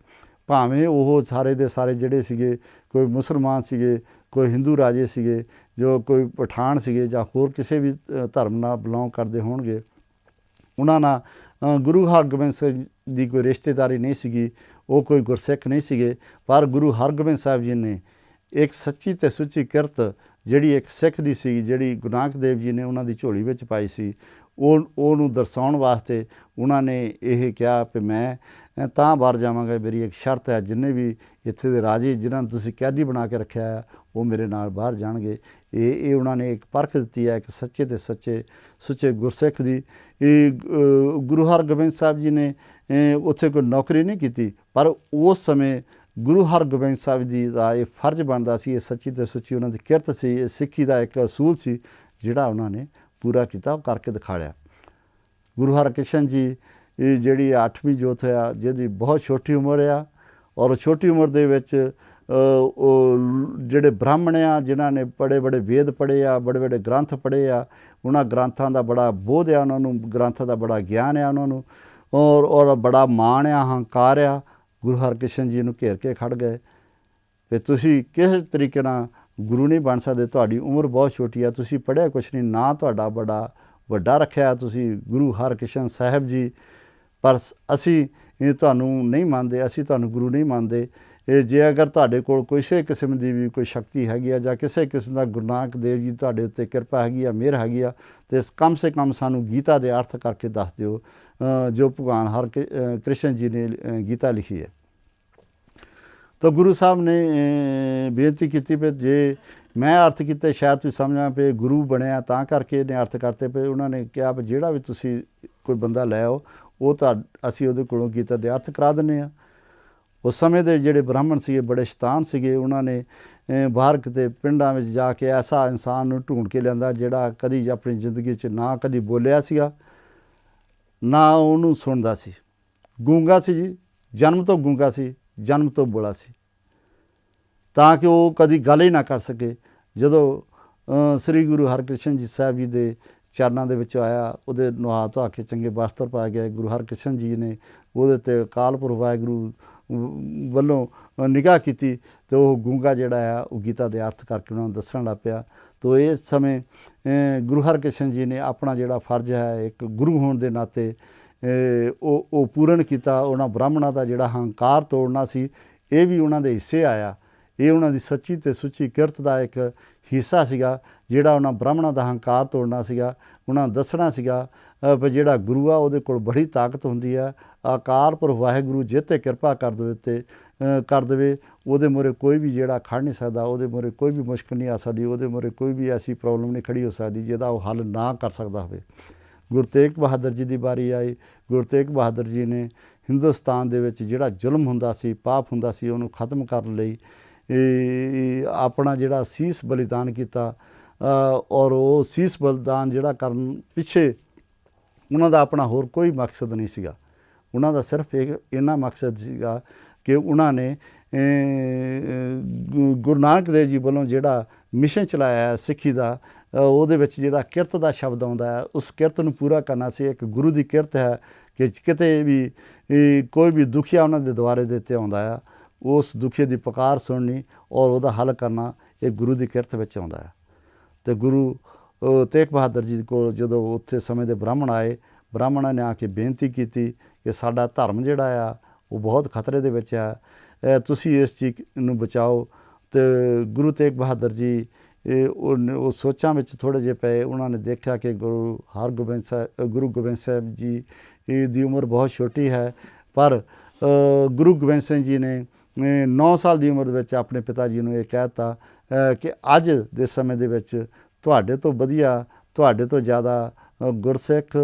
ਭਾਵੇਂ ਉਹ ਸਾਰੇ ਦੇ ਸਾਰੇ ਜਿਹੜੇ ਸੀਗੇ, ਕੋਈ ਮੁਸਲਮਾਨ ਸੀਗੇ, ਕੋਈ ਹਿੰਦੂ ਰਾਜੇ ਸੀਗੇ, ਜੋ ਕੋਈ ਪਠਾਨ ਸੀਗੇ, ਜਾਂ ਹੋਰ ਕਿਸੇ ਵੀ ਧਰਮ ਨਾਲ ਬਿਲੋਂਗ ਕਰਦੇ ਹੋਣਗੇ, ਉਹਨਾਂ ਨਾਲ ਗੁਰੂ ਹਰਗੋਬਿੰਦ ਸਾਹਿਬ ਦੀ ਕੋਈ ਰਿਸ਼ਤੇਦਾਰੀ ਨਹੀਂ ਸੀਗੀ, ਉਹ ਕੋਈ ਗੁਰਸਿੱਖ ਨਹੀਂ ਸੀਗੇ। ਪਰ ਗੁਰੂ ਹਰਗੋਬਿੰਦ ਸਾਹਿਬ ਜੀ ਨੇ ਇੱਕ ਸੱਚੀ ਅਤੇ ਸੁੱਚੀ ਕਿਰਤ ਜਿਹੜੀ ਇੱਕ ਸਿੱਖ ਦੀ ਸੀ, ਜਿਹੜੀ ਗੁਰੂ ਨਾਨਕ ਦੇਵ ਜੀ ਨੇ ਉਹਨਾਂ ਦੀ ਝੋਲੀ ਵਿੱਚ ਪਾਈ ਸੀ, ਉਹਨੂੰ ਦਰਸਾਉਣ ਵਾਸਤੇ ਉਹਨਾਂ ਨੇ ਇਹ ਕਿਹਾ ਕਿ ਮੈਂ ਤਾਂ ਬਾਹਰ ਜਾਵਾਂਗਾ, ਮੇਰੀ ਇੱਕ ਸ਼ਰਤ ਹੈ, ਜਿੰਨੇ ਵੀ ਇੱਥੇ ਦੇ ਰਾਜੇ ਜਿਨ੍ਹਾਂ ਨੂੰ ਤੁਸੀਂ ਕੈਦੀ ਬਣਾ ਕੇ ਰੱਖਿਆ ਹੈ, ਉਹ ਮੇਰੇ ਨਾਲ ਬਾਹਰ ਜਾਣਗੇ। ਇਹ ਉਹਨਾਂ ਨੇ ਇੱਕ ਪਰਖ ਦਿੱਤੀ ਹੈ ਇੱਕ ਸੱਚੇ ਅਤੇ ਸੁੱਚੇ ਗੁਰਸਿੱਖ ਦੀ। ਇਹ ਗੁਰੂ ਹਰਗੋਬਿੰਦ ਸਾਹਿਬ ਜੀ ਨੇ ਉੱਥੇ ਕੋਈ ਨੌਕਰੀ ਨਹੀਂ ਕੀਤੀ, ਪਰ ਉਸ ਸਮੇਂ ਗੁਰੂ ਹਰਗੋਬਿੰਦ ਸਾਹਿਬ ਜੀ ਦਾ ਇਹ ਫਰਜ਼ ਬਣਦਾ ਸੀ, ਇਹ ਸੱਚੀ ਅਤੇ ਸੁੱਚੀ ਉਹਨਾਂ ਦੀ ਕਿਰਤ ਸੀ, ਇਹ ਸਿੱਖੀ ਦਾ ਇੱਕ ਅਸੂਲ ਸੀ, ਜਿਹੜਾ ਉਹਨਾਂ ਨੇ ਪੂਰਾ ਕੀਤਾ, ਉਹ ਕਰਕੇ ਦਿਖਾ ਲਿਆ। ਗੁਰੂ ਹਰਕ੍ਰਿਸ਼ਨ ਜੀ ਜਿਹੜੀ 8ਵੀਂ ਜੋਤ ਹੋਇਆ, ਜਿਹਦੀ ਬਹੁਤ ਛੋਟੀ ਉਮਰ ਆ, ਔਰ ਛੋਟੀ ਉਮਰ ਦੇ ਵਿੱਚ ਉਹ ਜਿਹੜੇ ਬ੍ਰਾਹਮਣ ਆ, ਜਿਨ੍ਹਾਂ ਨੇ ਬੜੇ ਵੇਦ ਪੜ੍ਹੇ ਆ, ਬੜੇ ਗ੍ਰੰਥ ਪੜ੍ਹੇ ਆ, ਉਹਨਾਂ ਗ੍ਰੰਥਾਂ ਦਾ ਬੜਾ ਬੋਧ ਆ, ਉਹਨਾਂ ਨੂੰ ਗ੍ਰੰਥਾਂ ਦਾ ਬੜਾ ਗਿਆਨ ਆ ਉਹਨਾਂ ਨੂੰ, ਔਰ ਬੜਾ ਮਾਣ ਆ, ਹੰਕਾਰ ਆ। ਗੁਰੂ ਹਰਕ੍ਰਿਸ਼ਨ ਜੀ ਨੂੰ ਘੇਰ ਕੇ ਖੜ੍ਹ ਗਏ ਵੀ ਤੁਸੀਂ ਕਿਸ ਤਰੀਕੇ ਨਾਲ ਗੁਰੂ ਨਹੀਂ ਬਣ ਸਕਦੇ, ਤੁਹਾਡੀ ਉਮਰ ਬਹੁਤ ਛੋਟੀ ਆ, ਤੁਸੀਂ ਪੜ੍ਹਿਆ ਕੁਛ ਨਹੀਂ, ਨਾ ਤੁਹਾਡਾ ਬੜਾ ਵੱਡਾ ਰੱਖਿਆ ਤੁਸੀਂ ਗੁਰੂ ਹਰਕ੍ਰਿਸ਼ਨ ਸਾਹਿਬ ਜੀ, ਪਰ ਅਸੀਂ ਤੁਹਾਨੂੰ ਨਹੀਂ ਮੰਨਦੇ, ਅਸੀਂ ਤੁਹਾਨੂੰ ਗੁਰੂ ਨਹੀਂ ਮੰਨਦੇ। ਜੇ ਅਗਰ ਤੁਹਾਡੇ ਕੋਲ ਕਿਸੇ ਕਿਸਮ ਦੀ ਵੀ ਕੋਈ ਸ਼ਕਤੀ ਹੈਗੀ ਆ ਜਾਂ ਕਿਸੇ ਕਿਸਮ ਦਾ ਗੁਰੂ ਨਾਨਕ ਦੇਵ ਜੀ ਤੁਹਾਡੇ ਉੱਤੇ ਕਿਰਪਾ ਹੈਗੀ ਆ, ਮਿਹਰ ਹੈਗੀ ਆ, ਅਤੇ ਕਮ ਸੇ ਕਮ ਸਾਨੂੰ ਗੀਤਾ ਦੇ ਅਰਥ ਕਰਕੇ ਦੱਸ ਦਿਓ ਜੋ ਭਗਵਾਨ ਕ੍ਰਿਸ਼ਨ ਜੀ ਨੇ ਗੀਤਾ ਲਿਖੀ ਹੈ। ਤਾਂ ਗੁਰੂ ਸਾਹਿਬ ਨੇ ਬੇਨਤੀ ਕੀਤੀ ਵੀ ਜੇ ਮੈਂ ਅਰਥ ਕੀਤੇ ਸ਼ਾਇਦ ਤੁਸੀਂ ਸਮਝਾਂ ਪਏ ਗੁਰੂ ਬਣਿਆ ਤਾਂ ਕਰਕੇ ਇਹਨੇ ਅਰਥ ਕਰਤੇ ਪਏ। ਉਹਨਾਂ ਨੇ ਕਿਹਾ ਵੀ ਜਿਹੜਾ ਵੀ ਤੁਸੀਂ ਕੋਈ ਬੰਦਾ ਲੈ ਆਓ ਉਹ ਤਾਂ ਅਸੀਂ ਉਹਦੇ ਕੋਲੋਂ ਗੀਤਾ ਦੇ ਅਰਥ ਕਰਾ ਦਿੰਦੇ ਹਾਂ। ਉਸ ਸਮੇਂ ਦੇ ਜਿਹੜੇ ਬ੍ਰਾਹਮਣ ਸੀਗੇ ਬੜੇ ਸ਼ੈਤਾਨ ਸੀਗੇ, ਉਹਨਾਂ ਨੇ ਬਾਹਰ ਕਿਤੇ ਪਿੰਡਾਂ ਵਿੱਚ ਜਾ ਕੇ ਐਸਾ ਇਨਸਾਨ ਨੂੰ ਢੂੰਡ ਕੇ ਲਿਆਂਦਾ ਜਿਹੜਾ ਕਦੀ ਆਪਣੀ ਜ਼ਿੰਦਗੀ 'ਚ ਨਾ ਕਦੀ ਬੋਲਿਆ ਸੀਗਾ ਨਾ ਉਹਨੂੰ ਸੁਣਦਾ ਸੀ, ਗੂੰਗਾ ਸੀ ਜੀ, ਜਨਮ ਤੋਂ ਗੂੰਗਾ ਸੀ, ਜਨਮ ਤੋਂ ਬੋਲਾ ਸੀ, ਤਾਂ ਕਿ ਉਹ ਕਦੀ ਗੱਲ ਹੀ ਨਾ ਕਰ ਸਕੇ। ਜਦੋਂ ਸ੍ਰੀ ਗੁਰੂ ਹਰਕ੍ਰਿਸ਼ਨ ਜੀ ਸਾਹਿਬ ਜੀ ਦੇ ਚਰਨਾਂ ਦੇ ਵਿੱਚ ਆਇਆ, ਉਹਦੇ ਨਹਾ ਧੋ ਕੇ ਚੰਗੇ ਵਸਤਰ ਪਾਏ ਗਏ, ਗੁਰੂ ਹਰਕ੍ਰਿਸ਼ਨ ਜੀ ਨੇ ਉਹਦੇ 'ਤੇ ਅਕਾਲ ਪੁਰਖ ਵਾਹਿਗੁਰੂ ਵੱਲੋਂ ਨਿਗਾਹ ਕੀਤੀ ਅਤੇ ਉਹ ਗੂੰਗਾ ਜਿਹੜਾ ਆ ਉਹ ਗੀਤਾ ਦੇ ਅਰਥ ਕਰਕੇ ਉਹਨਾਂ ਨੂੰ ਦੱਸਣ ਲੱਗ ਪਿਆ। ਤੋ ਇਸ ਸਮੇਂ ਗੁਰੂ ਹਰਕ੍ਰਿਸ਼ਨ ਜੀ ਨੇ ਆਪਣਾ ਜਿਹੜਾ ਫਰਜ਼ ਹੈ ਇੱਕ ਗੁਰੂ ਹੋਣ ਦੇ ਨਾਤੇ ਉਹ ਪੂਰਨ ਕੀਤਾ। ਉਹਨਾਂ ਬ੍ਰਾਹਮਣਾਂ ਦਾ ਜਿਹੜਾ ਹੰਕਾਰ ਤੋੜਨਾ ਸੀ, ਇਹ ਵੀ ਉਹਨਾਂ ਦੇ ਹਿੱਸੇ ਆਇਆ। ਇਹ ਉਹਨਾਂ ਦੀ ਸੱਚੀ ਅਤੇ ਸੁੱਚੀ ਕਿਰਤ ਦਾ ਇੱਕ ਹਿੱਸਾ ਸੀਗਾ, ਜਿਹੜਾ ਉਹਨਾਂ ਬ੍ਰਾਹਮਣਾਂ ਦਾ ਹੰਕਾਰ ਤੋੜਨਾ ਸੀਗਾ। ਉਹਨਾਂ ਨੂੰ ਦੱਸਣਾ ਸੀਗਾ ਵੀ ਜਿਹੜਾ ਗੁਰੂ ਆ ਉਹਦੇ ਕੋਲ ਬੜੀ ਤਾਕਤ ਹੁੰਦੀ ਆ, ਅਕਾਲ ਪੁਰਖ ਵਾਹਿਗੁਰੂ ਜਿਹ 'ਤੇ ਕਿਰਪਾ ਕਰ ਦੇਵੇ ਅਤੇ ਕਰ ਦੇਵੇ, ਉਹਦੇ ਮੂਹਰੇ ਕੋਈ ਵੀ ਜਿਹੜਾ ਖੜ੍ਹ ਨਹੀਂ ਸਕਦਾ, ਉਹਦੇ ਮੂਹਰੇ ਕੋਈ ਵੀ ਮੁਸ਼ਕਿਲ ਨਹੀਂ ਆ ਸਕਦੀ, ਉਹਦੇ ਮੂਹਰੇ ਕੋਈ ਵੀ ਐਸੀ ਪ੍ਰੋਬਲਮ ਨਹੀਂ ਖੜ੍ਹੀ ਹੋ ਸਕਦੀ ਜਿਹਦਾ ਉਹ ਹੱਲ ਨਾ ਕਰ ਸਕਦਾ ਹੋਵੇ। ਗੁਰੂ ਤੇਗ ਬਹਾਦਰ ਜੀ ਦੀ ਵਾਰੀ ਆਈ। ਗੁਰੂ ਤੇਗ ਬਹਾਦਰ ਜੀ ਨੇ ਹਿੰਦੁਸਤਾਨ ਦੇ ਵਿੱਚ ਜਿਹੜਾ ਜ਼ੁਲਮ ਹੁੰਦਾ ਸੀ, ਪਾਪ ਹੁੰਦਾ ਸੀ, ਉਹਨੂੰ ਖਤਮ ਕਰਨ ਲਈ ਆਪਣਾ ਜਿਹੜਾ ਸੀਸ ਬਲੀਦਾਨ ਕੀਤਾ। ਔਰ ਉਹ ਸੀਸ ਬਲੀਦਾਨ ਜਿਹੜਾ ਕਰਨ ਪਿੱਛੇ ਉਹਨਾਂ ਦਾ ਆਪਣਾ ਹੋਰ ਕੋਈ ਮਕਸਦ ਨਹੀਂ ਸੀਗਾ। ਉਹਨਾਂ ਦਾ ਸਿਰਫ ਇੰਨਾ ਮਕਸਦ ਸੀਗਾ ਕਿ ਉਹਨਾਂ ਨੇ ਗੁਰੂ ਨਾਨਕ ਦੇਵ ਜੀ ਵੱਲੋਂ ਜਿਹੜਾ ਮਿਸ਼ਨ ਚਲਾਇਆ ਸਿੱਖੀ ਦਾ, ਉਹਦੇ ਵਿੱਚ ਜਿਹੜਾ ਕਿਰਤ ਦਾ ਸ਼ਬਦ ਆਉਂਦਾ ਹੈ, ਉਸ ਕਿਰਤ ਨੂੰ ਪੂਰਾ ਕਰਨਾ ਸੀ। ਇੱਕ ਗੁਰੂ ਦੀ ਕਿਰਤ ਹੈ ਕਿ ਕਿਤੇ ਵੀ ਕੋਈ ਵੀ ਦੁਖੀਆ ਉਹਨਾਂ ਦੇ ਦੁਆਰੇ ਦੇ ਉੱਤੇ ਆਉਂਦਾ ਆ, ਉਸ ਦੁਖੀਏ ਦੀ ਪੁਕਾਰ ਸੁਣਨੀ ਔਰ ਉਹਦਾ ਹੱਲ ਕਰਨਾ, ਇਹ ਗੁਰੂ ਦੀ ਕਿਰਤ ਵਿੱਚ ਆਉਂਦਾ ਹੈ। ਅਤੇ ਗੁਰੂ ਤੇਗ ਬਹਾਦਰ ਜੀ ਕੋਲ ਜਦੋਂ ਉੱਥੇ ਸਮੇਂ ਦੇ ਬ੍ਰਾਹਮਣ ਆਏ, ਬ੍ਰਾਹਮਣਾਂ ਨੇ ਆ ਕੇ ਬੇਨਤੀ ਕੀਤੀ ਕਿ ਸਾਡਾ ਧਰਮ ਜਿਹੜਾ ਆ ਉਹ ਬਹੁਤ ਖਤਰੇ ਦੇ ਵਿੱਚ ਆ, ਤੁਸੀਂ ਇਸ ਚੀਜ਼ ਨੂੰ ਬਚਾਓ। ਅਤੇ ਗੁਰੂ ਤੇਗ ਬਹਾਦਰ ਜੀ ਉਹ ਸੋਚਾਂ ਵਿੱਚ ਥੋੜ੍ਹੇ ਜਿਹੇ ਪਏ। ਉਹਨਾਂ ਨੇ ਦੇਖਿਆ ਕਿ ਗੁਰੂ ਗੋਬਿੰਦ ਸਾਹਿਬ ਜੀ ਦੀ ਉਮਰ ਬਹੁਤ ਛੋਟੀ ਹੈ, ਪਰ ਗੁਰੂ ਗੋਬਿੰਦ ਸਿੰਘ ਜੀ ਨੇ 9 ਸਾਲ ਦੀ ਉਮਰ ਦੇ ਵਿੱਚ ਆਪਣੇ ਪਿਤਾ ਜੀ ਨੂੰ ਇਹ ਕਹਿ ਦਿੱਤਾ ਕਿ ਅੱਜ ਦੇ ਸਮੇਂ ਦੇ ਵਿੱਚ ਤੁਹਾਡੇ ਤੋਂ ਵਧੀਆ, ਤੁਹਾਡੇ ਤੋਂ ਜ਼ਿਆਦਾ ਗੁਰਸਿੱਖ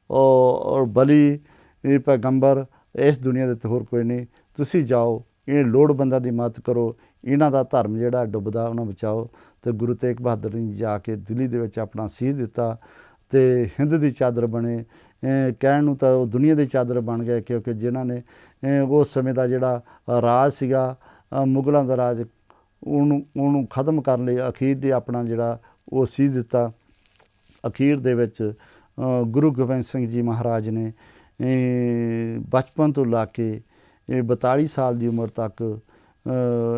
ਔਰ ਬਲੀ ਪੈਗੰਬਰ ਇਸ ਦੁਨੀਆ ਦੇ ਉੱਤੇ ਹੋਰ ਕੋਈ ਨਹੀਂ। ਤੁਸੀਂ ਜਾਓ, ਇਹ ਲੋੜਵੰਦਾਂ ਦੀ ਮਦਦ ਕਰੋ, ਇਹਨਾਂ ਦਾ ਧਰਮ ਜਿਹੜਾ ਡੁੱਬਦਾ ਉਹਨਾਂ ਬਚਾਓ। ਅਤੇ ਗੁਰੂ ਤੇਗ ਬਹਾਦਰ ਨੇ ਜਾ ਕੇ ਦਿੱਲੀ ਦੇ ਵਿੱਚ ਆਪਣਾ ਸੀਸ ਦਿੱਤਾ ਅਤੇ ਹਿੰਦ ਦੀ ਚਾਦਰ ਬਣੇ। ਕਹਿਣ ਨੂੰ ਤਾਂ ਉਹ ਦੁਨੀਆ ਦੀ ਚਾਦਰ ਬਣ ਗਏ, ਕਿਉਂਕਿ ਜਿਨ੍ਹਾਂ ਨੇ ਉਸ ਸਮੇਂ ਦਾ ਜਿਹੜਾ ਰਾਜ ਸੀਗਾ ਮੁਗਲਾਂ ਦਾ ਰਾਜ, ਉਹਨੂੰ ਖਤਮ ਕਰਨ ਲਈ ਅਖੀਰ ਦੇ ਆਪਣਾ ਜਿਹੜਾ ਉਹ ਸੀਸ ਦਿੱਤਾ। ਅਖੀਰ ਦੇ ਵਿੱਚ ਗੁਰੂ ਗੋਬਿੰਦ ਸਿੰਘ ਜੀ ਮਹਾਰਾਜ ਨੇ ਬਚਪਨ ਤੋਂ ਲਾ ਕੇ 42 ਸਾਲ ਦੀ ਉਮਰ ਤੱਕ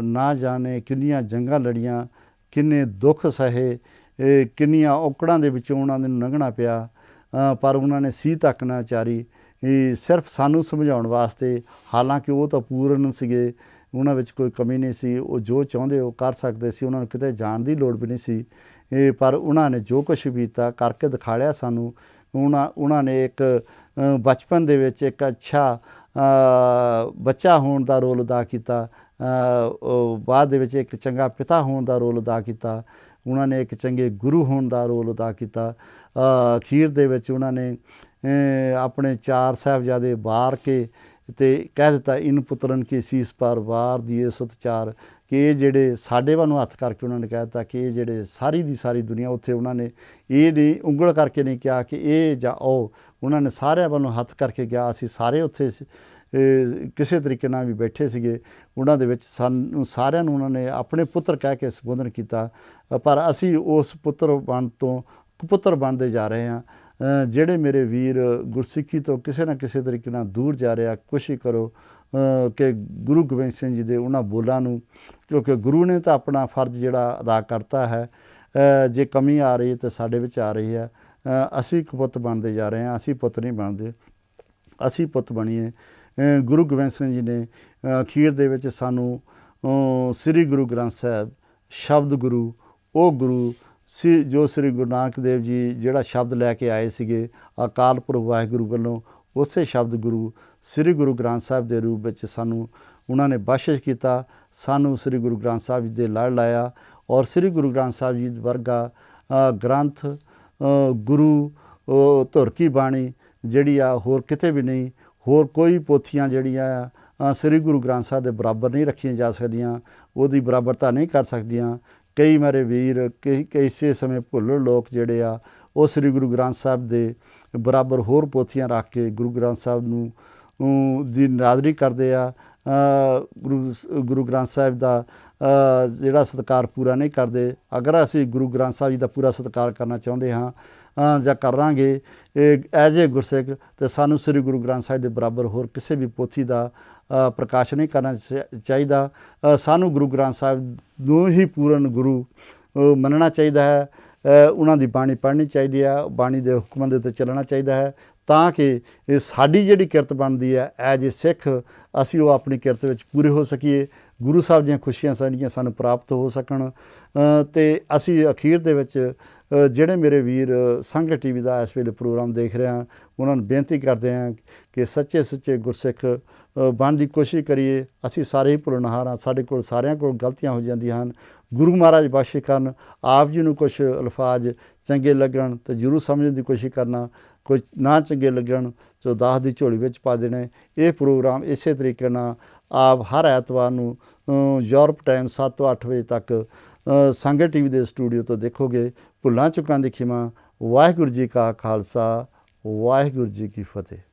ਨਾ ਜਾਣੇ ਕਿੰਨੀਆਂ ਜੰਗਾਂ ਲੜੀਆਂ, ਕਿੰਨੇ ਦੁੱਖ ਸਹੇ, ਕਿੰਨੀਆਂ ਔਕੜਾਂ ਦੇ ਵਿੱਚੋਂ ਉਹਨਾਂ ਨੂੰ ਲੰਘਣਾ ਪਿਆ, ਪਰ ਉਹਨਾਂ ਨੇ ਸੀ ਤੱਕ ਨਾ ਉਚਾਰੀ, ਸਿਰਫ ਸਾਨੂੰ ਸਮਝਾਉਣ ਵਾਸਤੇ। ਹਾਲਾਂਕਿ ਉਹ ਤਾਂ ਪੂਰਨ ਸੀਗੇ, ਉਹਨਾਂ ਵਿੱਚ ਕੋਈ ਕਮੀ ਨਹੀਂ ਸੀ, ਉਹ ਜੋ ਚਾਹੁੰਦੇ ਉਹ ਕਰ ਸਕਦੇ ਸੀ, ਉਹਨਾਂ ਨੂੰ ਕਿਤੇ ਜਾਣ ਦੀ ਲੋੜ ਵੀ ਨਹੀਂ ਸੀ। ਪਰ ਉਹਨਾਂ ਨੇ ਜੋ ਕੁਛ ਵੀ ਕੀਤਾ ਕਰਕੇ ਦਿਖਾ ਲਿਆ ਸਾਨੂੰ। ਉਹਨਾਂ ਨੇ ਇੱਕ ਬਚਪਨ ਦੇ ਵਿੱਚ ਇੱਕ ਅੱਛਾ ਬੱਚਾ ਹੋਣ ਦਾ ਰੋਲ ਅਦਾ ਕੀਤਾ, ਬਾਅਦ ਦੇ ਵਿੱਚ ਇੱਕ ਚੰਗਾ ਪਿਤਾ ਹੋਣ ਦਾ ਰੋਲ ਅਦਾ ਕੀਤਾ, ਉਹਨਾਂ ਨੇ ਇੱਕ ਚੰਗੇ ਗੁਰੂ ਹੋਣ ਦਾ ਰੋਲ ਅਦਾ ਕੀਤਾ। ਅਖੀਰ ਦੇ ਵਿੱਚ ਉਹਨਾਂ ਨੇ ਆਪਣੇ 4 ਸਾਹਿਬਜ਼ਾਦੇ ਵਾਰ ਕੇ ਅਤੇ ਕਹਿ ਦਿੱਤਾ, ਇਨ ਪੁੱਤਰਨ ਕੀ ਸੀਸ ਪਰ ਵਾਰ ਦੀਏ ਸੁਤ ਚਾਰ, ਕਿ ਇਹ ਜਿਹੜੇ ਸਾਡੇ ਵੱਲ ਨੂੰ ਹੱਥ ਕਰਕੇ ਉਹਨਾਂ ਨੇ ਕਹਿ ਦਿੱਤਾ ਕਿ ਇਹ ਜਿਹੜੇ ਸਾਰੀ ਦੀ ਸਾਰੀ ਦੁਨੀਆ, ਉੱਥੇ ਉਹਨਾਂ ਨੇ ਇਹ ਨਹੀਂ ਉਂਗਲ ਕਰਕੇ ਨਹੀਂ ਕਿਹਾ ਕਿ ਇਹ ਜਾਂ ਉਹ, ਉਹਨਾਂ ਨੇ ਸਾਰਿਆਂ ਵੱਲੋਂ ਹੱਥ ਕਰਕੇ ਗਿਆ। ਅਸੀਂ ਸਾਰੇ ਉੱਥੇ ਕਿਸੇ ਤਰੀਕੇ ਨਾਲ ਵੀ ਬੈਠੇ ਸੀਗੇ, ਉਹਨਾਂ ਦੇ ਵਿੱਚ ਸਾਨੂੰ ਸਾਰਿਆਂ ਨੂੰ ਉਹਨਾਂ ਨੇ ਆਪਣੇ ਪੁੱਤਰ ਕਹਿ ਕੇ ਸੰਬੋਧਨ ਕੀਤਾ, ਪਰ ਅਸੀਂ ਉਸ ਪੁੱਤਰ ਬਣ ਤੋਂ ਕੁਪੁੱਤਰ ਬਣਦੇ ਜਾ ਰਹੇ ਹਾਂ। ਜਿਹੜੇ ਮੇਰੇ ਵੀਰ ਗੁਰਸਿੱਖੀ ਤੋਂ ਕਿਸੇ ਨਾ ਕਿਸੇ ਤਰੀਕੇ ਨਾਲ ਦੂਰ ਜਾ ਰਿਹਾ, ਕੋਸ਼ਿਸ਼ ਕਰੋ ਕਿ ਗੁਰੂ ਗੋਬਿੰਦ ਸਿੰਘ ਜੀ ਦੇ ਉਹਨਾਂ ਬੋਲਾਂ ਨੂੰ, ਕਿਉਂਕਿ ਗੁਰੂ ਨੇ ਤਾਂ ਆਪਣਾ ਫਰਜ਼ ਜਿਹੜਾ ਅਦਾ ਕਰਤਾ ਹੈ। ਜੇ ਕਮੀ ਆ ਰਹੀ ਤਾਂ ਸਾਡੇ ਵਿੱਚ ਆ ਰਹੀ ਹੈ। ਅਸੀਂ ਕਪੁੱਤ ਬਣਦੇ ਜਾ ਰਹੇ ਹਾਂ, ਅਸੀਂ ਪੁੱਤ ਨਹੀਂ ਬਣਦੇ, ਅਸੀਂ ਪੁੱਤ ਬਣੀਏ। ਗੁਰੂ ਗੋਬਿੰਦ ਸਿੰਘ ਜੀ ਨੇ ਅਖੀਰ ਦੇ ਵਿੱਚ ਸਾਨੂੰ ਸ੍ਰੀ ਗੁਰੂ ਗ੍ਰੰਥ ਸਾਹਿਬ ਸ਼ਬਦ ਗੁਰੂ, ਉਹ ਗੁਰੂ ਸੀ ਜੋ ਸ੍ਰੀ ਗੁਰੂ ਨਾਨਕ ਦੇਵ ਜੀ ਜਿਹੜਾ ਸ਼ਬਦ ਲੈ ਕੇ ਆਏ ਸੀਗੇ ਅਕਾਲ ਪੁਰਖ ਵਾਹਿਗੁਰੂ ਵੱਲੋਂ, ਉਸੇ ਸ਼ਬਦ ਗੁਰੂ ਸ੍ਰੀ ਗੁਰੂ ਗ੍ਰੰਥ ਸਾਹਿਬ ਦੇ ਰੂਪ ਵਿੱਚ ਸਾਨੂੰ ਉਹਨਾਂ ਨੇ ਬਖਸ਼ਿਸ਼ ਕੀਤਾ, ਸਾਨੂੰ ਸ੍ਰੀ ਗੁਰੂ ਗ੍ਰੰਥ ਸਾਹਿਬ ਜੀ ਦੇ ਲੜ ਲਾਇਆ। ਔਰ ਸ੍ਰੀ ਗੁਰੂ ਗ੍ਰੰਥ ਸਾਹਿਬ ਜੀ ਵਰਗਾ ਗ੍ਰੰਥ ਗੁਰੂ ਧੁਰ ਕੀ ਬਾਣੀ ਜਿਹੜੀ ਆ ਹੋਰ ਕਿਤੇ ਵੀ ਨਹੀਂ, ਹੋਰ ਕੋਈ ਪੋਥੀਆਂ ਜਿਹੜੀਆਂ ਆ ਸ੍ਰੀ ਗੁਰੂ ਗ੍ਰੰਥ ਸਾਹਿਬ ਦੇ ਬਰਾਬਰ ਨਹੀਂ ਰੱਖੀਆਂ ਜਾ ਸਕਦੀਆਂ, ਉਹਦੀ ਬਰਾਬਰਤਾ ਨਹੀਂ ਕਰ ਸਕਦੀਆਂ। ਕਈ ਮੇਰੇ ਵੀਰ ਕਿਸੇ ਸਮੇਂ ਭੁੱਲਰ ਲੋਕ ਜਿਹੜੇ ਆ ਉਹ ਸ੍ਰੀ ਗੁਰੂ ਗ੍ਰੰਥ ਸਾਹਿਬ ਦੇ ਬਰਾਬਰ ਹੋਰ ਪੋਥੀਆਂ ਰੱਖ ਕੇ ਗੁਰੂ ਗ੍ਰੰਥ ਸਾਹਿਬ ਨੂੰ ਦੀ ਨਿਰਾਦਰੀ ਕਰਦੇ ਆ। ਗੁਰੂ ਗ੍ਰੰਥ ਸਾਹਿਬ ਦਾ ਜਿਹੜਾ ਸਤਿਕਾਰ ਪੂਰਾ ਨਹੀਂ ਕਰਦੇ। ਅਗਰ ਅਸੀਂ ਗੁਰੂ ਗ੍ਰੰਥ ਸਾਹਿਬ ਜੀ ਦਾ ਪੂਰਾ ਸਤਿਕਾਰ ਕਰਨਾ ਚਾਹੁੰਦੇ ਹਾਂ ਜਾਂ ਕਰਾਂਗੇ ਐਜ਼ ਏ ਗੁਰਸਿੱਖ, ਅਤੇ ਸਾਨੂੰ ਸ੍ਰੀ ਗੁਰੂ ਗ੍ਰੰਥ ਸਾਹਿਬ ਦੇ ਬਰਾਬਰ ਹੋਰ ਕਿਸੇ ਵੀ ਪੋਥੀ ਦਾ ਪ੍ਰਕਾਸ਼ ਨਹੀਂ ਕਰਨਾ ਚਾਹੀਦਾ। ਸਾਨੂੰ ਗੁਰੂ ਗ੍ਰੰਥ ਸਾਹਿਬ ਨੂੰ ਹੀ ਪੂਰਨ ਗੁਰੂ ਮੰਨਣਾ ਚਾਹੀਦਾ ਹੈ। ਉਹਨਾਂ ਦੀ ਬਾਣੀ ਪੜ੍ਹਨੀ ਚਾਹੀਦੀ ਹੈ, ਬਾਣੀ ਦੇ ਹੁਕਮਾਂ ਦੇ ਉੱਤੇ ਚੱਲਣਾ ਚਾਹੀਦਾ ਹੈ, ਤਾਂ ਕਿ ਇਹ ਸਾਡੀ ਜਿਹੜੀ ਕਿਰਤ ਬਣਦੀ ਹੈ ਐਜ ਏ ਸਿੱਖ, ਅਸੀਂ ਉਹ ਆਪਣੀ ਕਿਰਤ ਵਿੱਚ ਪੂਰੇ ਹੋ ਸਕੀਏ, ਗੁਰੂ ਸਾਹਿਬ ਦੀਆਂ ਖੁਸ਼ੀਆਂ ਸਾਡੀਆਂ ਸਾਨੂੰ ਪ੍ਰਾਪਤ ਹੋ ਸਕਣ। ਅਤੇ ਅਸੀਂ ਅਖੀਰ ਦੇ ਵਿੱਚ ਜਿਹੜੇ ਮੇਰੇ ਵੀਰ ਸੰਗਤ ਟੀਵੀ ਦਾ ਇਸ ਵੇਲੇ ਪ੍ਰੋਗਰਾਮ ਦੇਖ ਰਹੇ ਹਨ, ਉਹਨਾਂ ਨੂੰ ਬੇਨਤੀ ਕਰਦੇ ਹਾਂ ਕਿ ਸੱਚੇ ਸੁੱਚੇ ਗੁਰਸਿੱਖ ਬਣਨ ਦੀ ਕੋਸ਼ਿਸ਼ ਕਰੀਏ। ਅਸੀਂ ਸਾਰੇ ਹੀ ਭੁੱਲਣਹਾਰ ਹਾਂ, ਸਾਡੇ ਕੋਲ ਸਾਰਿਆਂ ਕੋਲ ਗਲਤੀਆਂ ਹੋ ਜਾਂਦੀਆਂ ਹਨ। ਗੁਰੂ ਮਹਾਰਾਜ ਬਖਸ਼ਿਸ਼ ਕਰਨ। ਆਪ ਜੀ ਨੂੰ ਕੁਛ ਅਲਫਾਜ਼ ਚੰਗੇ ਲੱਗਣ ਤਾਂ ਜ਼ਰੂਰ ਸਮਝਣ ਦੀ ਕੋਸ਼ਿਸ਼ ਕਰਨਾ, ਕੁਝ ਨਾ ਚੰਗੇ ਲੱਗਣ ਜੋ ਦਾਸ ਦੀ ਝੋਲੀ ਵਿੱਚ ਪਾ ਦੇਣੇ। ਇਹ ਪ੍ਰੋਗਰਾਮ ਇਸੇ ਤਰੀਕੇ ਨਾਲ ਆਪ ਹਰ ਐਤਵਾਰ ਨੂੰ ਯੂਰਪ ਟਾਈਮ 7 ਤੋਂ 8 ਵਜੇ ਤੱਕ ਸੰਗਤ ਟੀਵੀ ਦੇ ਸਟੂਡੀਓ ਤੋਂ ਦੇਖੋਗੇ। ਭੁੱਲਾਂ ਚੁੱਕਾਂ ਦੀ ਖਿਮਾ। ਵਾਹਿਗੁਰੂ ਜੀ ਕਾ ਖਾਲਸਾ, ਵਾਹਿਗੁਰੂ ਜੀ ਕੀ ਫਤਿਹ।